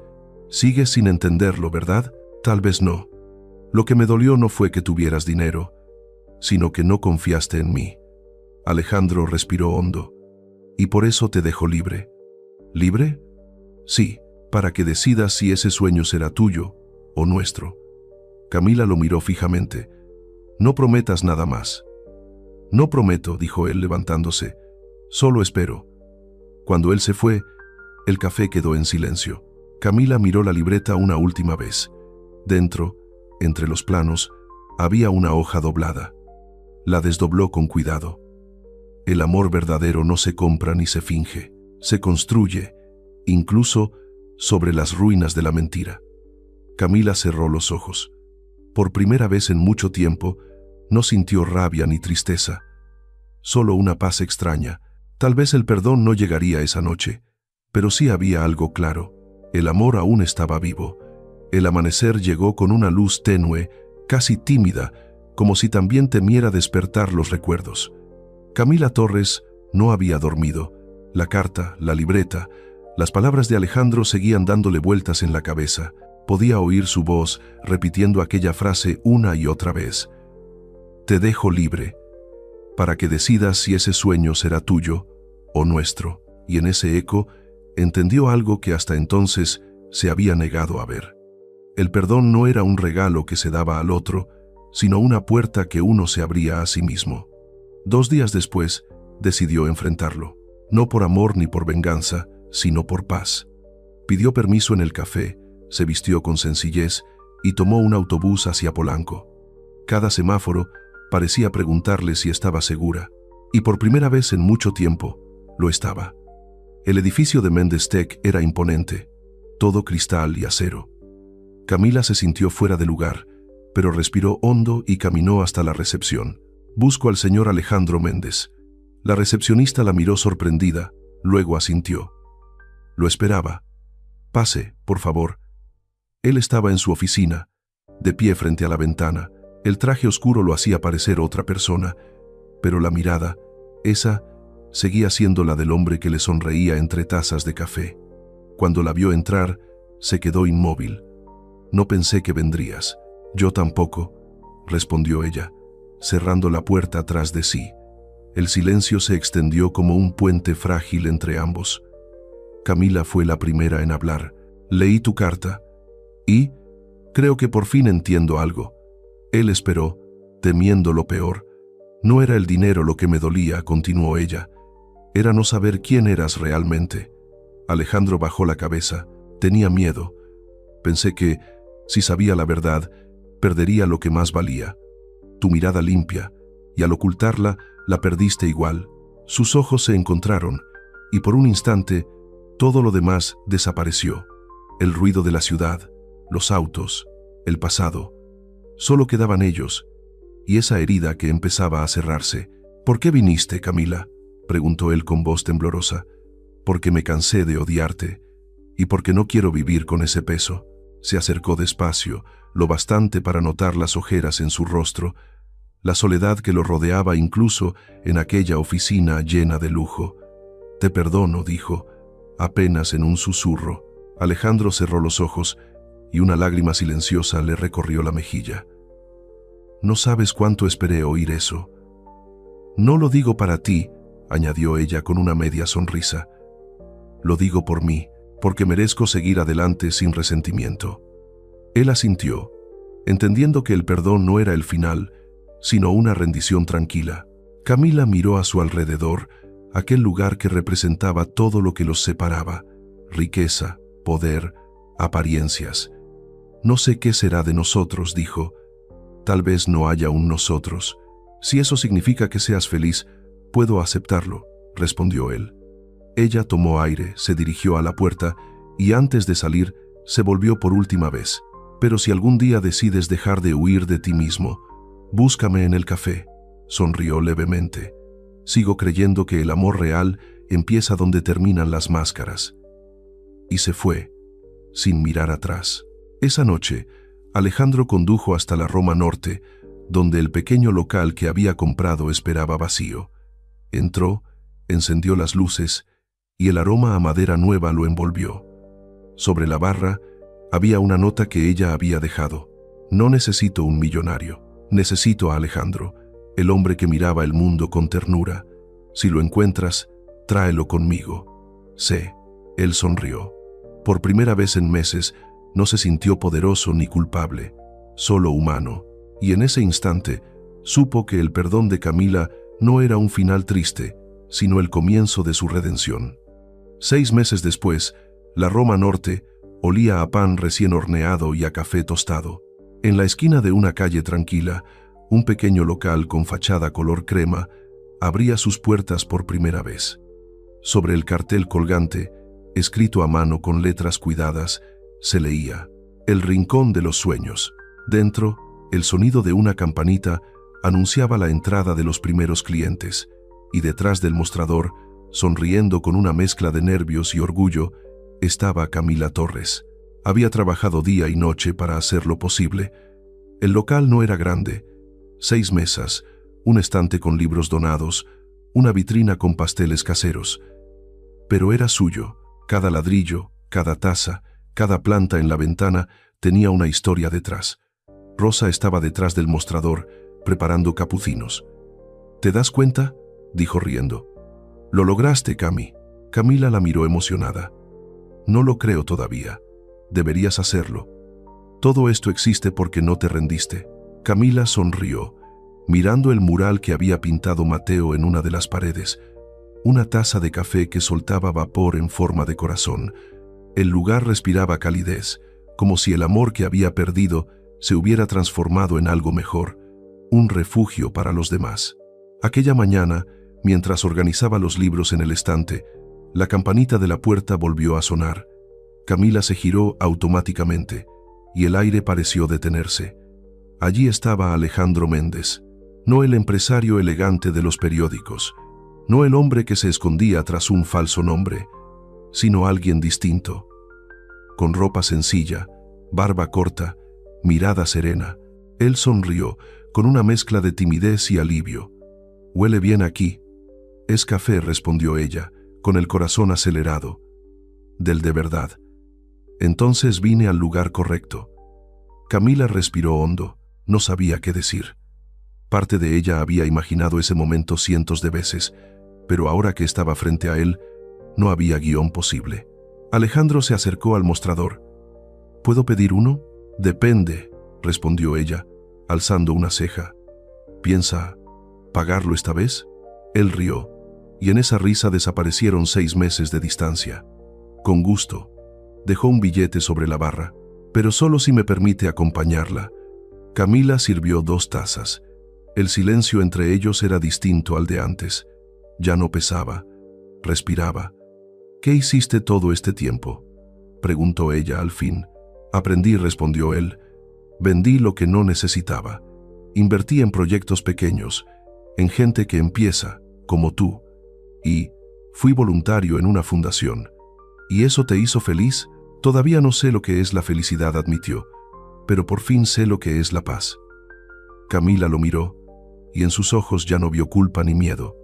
Sigues sin entenderlo, ¿verdad? Tal vez no. Lo que me dolió no fue que tuvieras dinero, sino que no confiaste en mí. Alejandro respiró hondo. Y por eso te dejo libre. ¿Libre? Sí, para que decidas si ese sueño será tuyo o nuestro. Camila lo miró fijamente. No prometas nada más. No prometo, dijo él levantándose. Solo espero. Cuando él se fue, el café quedó en silencio. Camila miró la libreta una última vez. Dentro, entre los planos, había una hoja doblada. La desdobló con cuidado. El amor verdadero no se compra ni se finge, se construye, incluso sobre las ruinas de la mentira. Camila cerró los ojos. Por primera vez en mucho tiempo, no sintió rabia ni tristeza, solo una paz extraña. Tal vez el perdón no llegaría esa noche, pero sí había algo claro. El amor aún estaba vivo. El amanecer llegó con una luz tenue, casi tímida, como si también temiera despertar los recuerdos. Camila Torres no había dormido. La carta, la libreta, las palabras de Alejandro seguían dándole vueltas en la cabeza. Podía oír su voz repitiendo aquella frase una y otra vez. Te dejo libre, para que decidas si ese sueño será tuyo o nuestro. Y en ese eco entendió algo que hasta entonces se había negado a ver. El perdón no era un regalo que se daba al otro, sino una puerta que uno se abría a sí mismo. 2 días después, decidió enfrentarlo, no por amor ni por venganza, sino por paz. Pidió permiso en el café, se vistió con sencillez y tomó un autobús hacia Polanco. Cada semáforo parecía preguntarle si estaba segura, y por primera vez en mucho tiempo, lo estaba. El edificio de Mendes Tech era imponente, todo cristal y acero. Camila se sintió fuera de lugar, pero respiró hondo y caminó hasta la recepción. «Busco al señor Alejandro Méndez». La recepcionista la miró sorprendida, luego asintió. «Lo esperaba. Pase, por favor». Él estaba en su oficina, de pie frente a la ventana. El traje oscuro lo hacía parecer otra persona, pero la mirada, esa, seguía siendo la del hombre que le sonreía entre tazas de café. Cuando la vio entrar, se quedó inmóvil. «No pensé que vendrías». «Yo tampoco», respondió ella, cerrando la puerta atrás de sí. El silencio se extendió como un puente frágil entre ambos. Camila fue la primera en hablar. «Leí tu carta y creo que por fin entiendo algo». Él esperó, temiendo lo peor. «No era el dinero lo que me dolía», continuó ella. «Era no saber quién eras realmente». Alejandro bajó la cabeza. Tenía miedo. «Pensé que, si sabía la verdad, perdería lo que más valía. Tu mirada limpia, y al ocultarla, la perdiste igual». Sus ojos se encontraron, y por un instante, todo lo demás desapareció. El ruido de la ciudad, los autos, el pasado. Solo quedaban ellos, y esa herida que empezaba a cerrarse. «¿Por qué viniste, Camila?», preguntó él con voz temblorosa. «Porque me cansé de odiarte, y porque no quiero vivir con ese peso». Se acercó despacio, lo bastante para notar las ojeras en su rostro, la soledad que lo rodeaba incluso en aquella oficina llena de lujo. «Te perdono», dijo, apenas en un susurro. Alejandro cerró los ojos y una lágrima silenciosa le recorrió la mejilla. «No sabes cuánto esperé oír eso». «No lo digo para ti», añadió ella con una media sonrisa. «Lo digo por mí, porque merezco seguir adelante sin resentimiento». Él asintió, entendiendo que el perdón no era el final, sino una rendición tranquila. Camila miró a su alrededor, aquel lugar que representaba todo lo que los separaba: riqueza, poder, apariencias. «No sé qué será de nosotros», dijo. «Tal vez no haya un nosotros. Si eso significa que seas feliz, puedo aceptarlo», respondió él. Ella tomó aire, se dirigió a la puerta y antes de salir se volvió por última vez. «Pero si algún día decides dejar de huir de ti mismo, búscame en el café», sonrió levemente. «Sigo creyendo que el amor real empieza donde terminan las máscaras». Y se fue, sin mirar atrás. Esa noche, Alejandro condujo hasta la Roma Norte, donde el pequeño local que había comprado esperaba vacío. Entró, encendió las luces y el aroma a madera nueva lo envolvió. Sobre la barra había una nota que ella había dejado. «No necesito un millonario. Necesito a Alejandro, el hombre que miraba el mundo con ternura. Si lo encuentras, tráelo conmigo. Sé». Él sonrió. Por primera vez en meses, no se sintió poderoso ni culpable, solo humano, y en ese instante supo que el perdón de Camila no era un final triste, sino el comienzo de su redención. 6 meses después, la Roma Norte olía a pan recién horneado y a café tostado. En la esquina de una calle tranquila, un pequeño local con fachada color crema abría sus puertas por primera vez. Sobre el cartel colgante, escrito a mano con letras cuidadas, se leía: «El rincón de los sueños». Dentro, el sonido de una campanita anunciaba la entrada de los primeros clientes, y detrás del mostrador, sonriendo con una mezcla de nervios y orgullo, estaba Camila Torres. Había trabajado día y noche para hacerlo posible. El local no era grande: 6 mesas, un estante con libros donados, una vitrina con pasteles caseros. Pero era suyo. Cada ladrillo, cada taza, cada planta en la ventana tenía una historia detrás. Rosa estaba detrás del mostrador, preparando capucinos. «¿Te das cuenta?», dijo riendo. «Lo lograste, Cami». Camila la miró emocionada. «No lo creo todavía. Deberías hacerlo. Todo esto existe porque no te rendiste». Camila sonrió, mirando el mural que había pintado Mateo en una de las paredes. Una taza de café que soltaba vapor en forma de corazón. El lugar respiraba calidez, como si el amor que había perdido se hubiera transformado en algo mejor, un refugio para los demás. Aquella mañana, mientras organizaba los libros en el estante, la campanita de la puerta volvió a sonar. Camila se giró automáticamente y el aire pareció detenerse. Allí estaba Alejandro Méndez, no el empresario elegante de los periódicos, no el hombre que se escondía tras un falso nombre, sino alguien distinto, con ropa sencilla, barba corta, mirada serena. Él sonrió con una mezcla de timidez y alivio. «Huele bien aquí». «Es café», respondió ella, con el corazón acelerado. «Del de verdad». Entonces vine al lugar correcto. Camila respiró hondo, no sabía qué decir. Parte de ella había imaginado ese momento cientos de veces, pero ahora que estaba frente a él, no había guión posible. Alejandro se acercó al mostrador. «¿Puedo pedir uno?» «Depende», respondió ella, alzando una ceja. «¿Piensa pagarlo esta vez?» Él rió, y en esa risa desaparecieron 6 meses de distancia. «Con gusto». Dejó un billete sobre la barra. «Pero solo si me permite acompañarla». Camila sirvió 2 tazas. El silencio entre ellos era distinto al de antes. Ya no pesaba, respiraba. «¿Qué hiciste todo este tiempo?», preguntó ella al fin. «Aprendí», respondió él. «Vendí lo que no necesitaba. Invertí en proyectos pequeños, en gente que empieza, como tú. Y fui voluntario en una fundación». «¿Y eso te hizo feliz?». «Todavía no sé lo que es la felicidad», admitió, «pero por fin sé lo que es la paz». Camila lo miró, y en sus ojos ya no vio culpa ni miedo,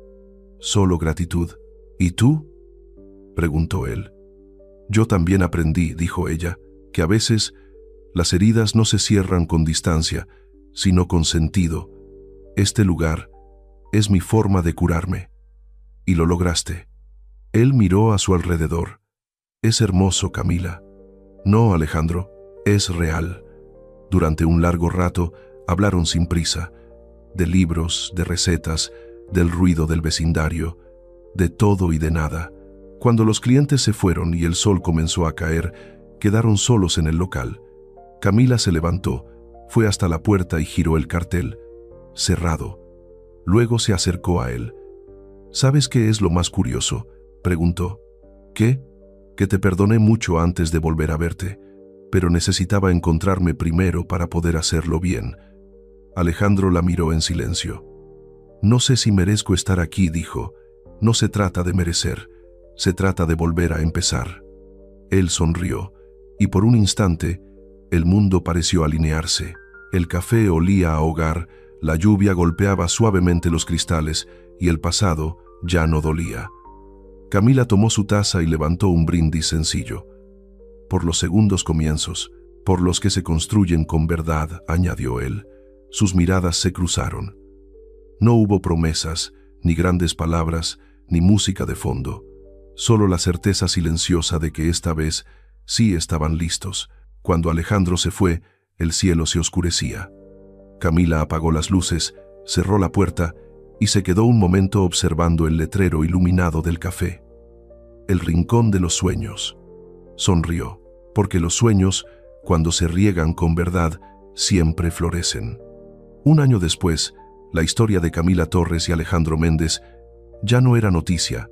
solo gratitud. «¿Y tú?», preguntó él. «Yo también aprendí», dijo ella, «que a veces las heridas no se cierran con distancia, sino con sentido. Este lugar es mi forma de curarme». «Y lo lograste». Él miró a su alrededor. «Es hermoso, Camila». «No, Alejandro, es real». Durante un largo rato hablaron sin prisa, de libros, de recetas, del ruido del vecindario, de todo y de nada. Cuando los clientes se fueron y el sol comenzó a caer, quedaron solos en el local. Camila se levantó, fue hasta la puerta y giró el cartel. «Cerrado». Luego se acercó a él. «¿Sabes qué es lo más curioso?», preguntó. «¿Qué?». «Que te perdoné mucho antes de volver a verte, pero necesitaba encontrarme primero para poder hacerlo bien». Alejandro la miró en silencio. «No sé si merezco estar aquí», dijo. «No se trata de merecer, se trata de volver a empezar». Él sonrió, y por un instante, el mundo pareció alinearse. El café olía a hogar, la lluvia golpeaba suavemente los cristales, y el pasado ya no dolía. Camila tomó su taza y levantó un brindis sencillo. «Por los segundos comienzos, por los que se construyen con verdad», añadió él. Sus miradas se cruzaron. No hubo promesas, ni grandes palabras, ni música de fondo. Solo la certeza silenciosa de que esta vez sí estaban listos. Cuando Alejandro se fue, el cielo se oscurecía. Camila apagó las luces, cerró la puerta y se quedó un momento observando el letrero iluminado del café. «El rincón de los sueños». Sonrió, porque los sueños, cuando se riegan con verdad, siempre florecen. Un año después, la historia de Camila Torres y Alejandro Méndez ya no era noticia,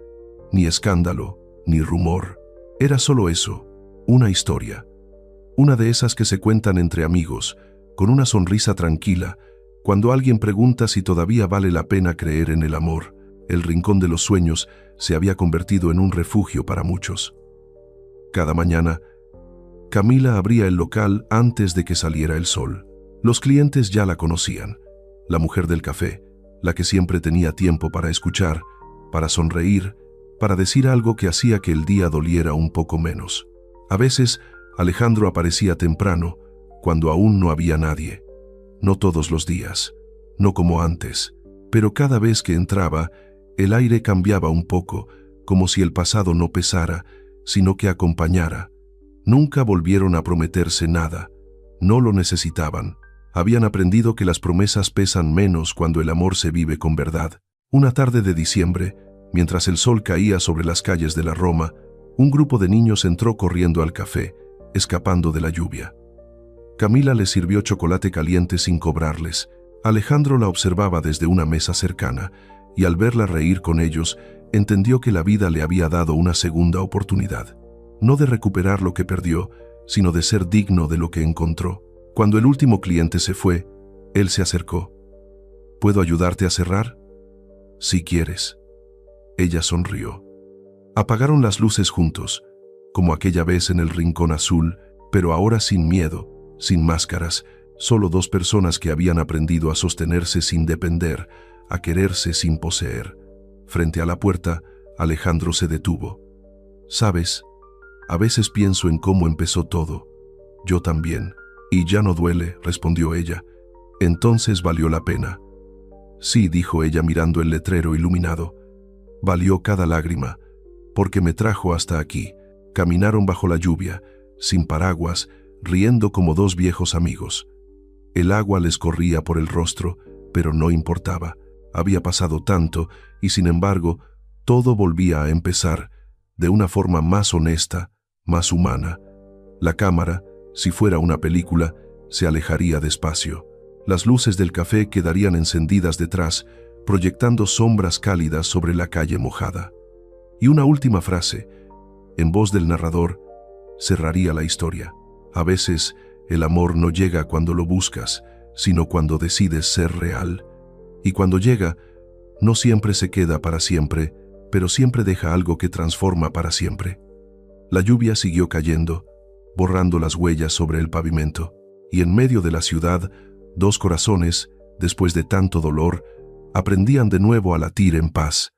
ni escándalo, ni rumor. Era solo eso, una historia. Una de esas que se cuentan entre amigos, con una sonrisa tranquila, cuando alguien pregunta si todavía vale la pena creer en el amor. El rincón de los sueños se había convertido en un refugio para muchos. Cada mañana, Camila abría el local antes de que saliera el sol. Los clientes ya la conocían, la mujer del café, la que siempre tenía tiempo para escuchar, para sonreír, para decir algo que hacía que el día doliera un poco menos. A veces, Alejandro aparecía temprano, cuando aún no había nadie. No todos los días, no como antes, pero cada vez que entraba, el aire cambiaba un poco, como si el pasado no pesara, sino que acompañara. Nunca volvieron a prometerse nada, no lo necesitaban. Habían aprendido que las promesas pesan menos cuando el amor se vive con verdad. Una tarde de diciembre, mientras el sol caía sobre las calles de la Roma, un grupo de niños entró corriendo al café, escapando de la lluvia. Camila les sirvió chocolate caliente sin cobrarles. Alejandro la observaba desde una mesa cercana y al verla reír con ellos, entendió que la vida le había dado una segunda oportunidad. No de recuperar lo que perdió, sino de ser digno de lo que encontró. Cuando el último cliente se fue, él se acercó. ¿Puedo ayudarte a cerrar? Si quieres. Ella sonrió. Apagaron las luces juntos, como aquella vez en el Rincón Azul, pero ahora sin miedo, sin máscaras, solo dos personas que habían aprendido a sostenerse sin depender, a quererse sin poseer. Frente a la puerta, Alejandro se detuvo. ¿Sabes? A veces pienso en cómo empezó todo. Yo también. Y ya no duele, respondió ella. Entonces valió la pena. Sí, dijo ella mirando el letrero iluminado. Valió cada lágrima, porque me trajo hasta aquí. Caminaron bajo la lluvia, sin paraguas, riendo como dos viejos amigos. El agua les corría por el rostro, pero no importaba. Había pasado tanto, y sin embargo, todo volvía a empezar, de una forma más honesta, más humana. La cámara, si fuera una película, se alejaría despacio. Las luces del café quedarían encendidas detrás, proyectando sombras cálidas sobre la calle mojada. Y una última frase, en voz del narrador, cerraría la historia. A veces, el amor no llega cuando lo buscas, sino cuando decides ser real. Y cuando llega, no siempre se queda para siempre, pero siempre deja algo que transforma para siempre. La lluvia siguió cayendo, borrando las huellas sobre el pavimento, y en medio de la ciudad, dos corazones, después de tanto dolor, aprendían de nuevo a latir en paz.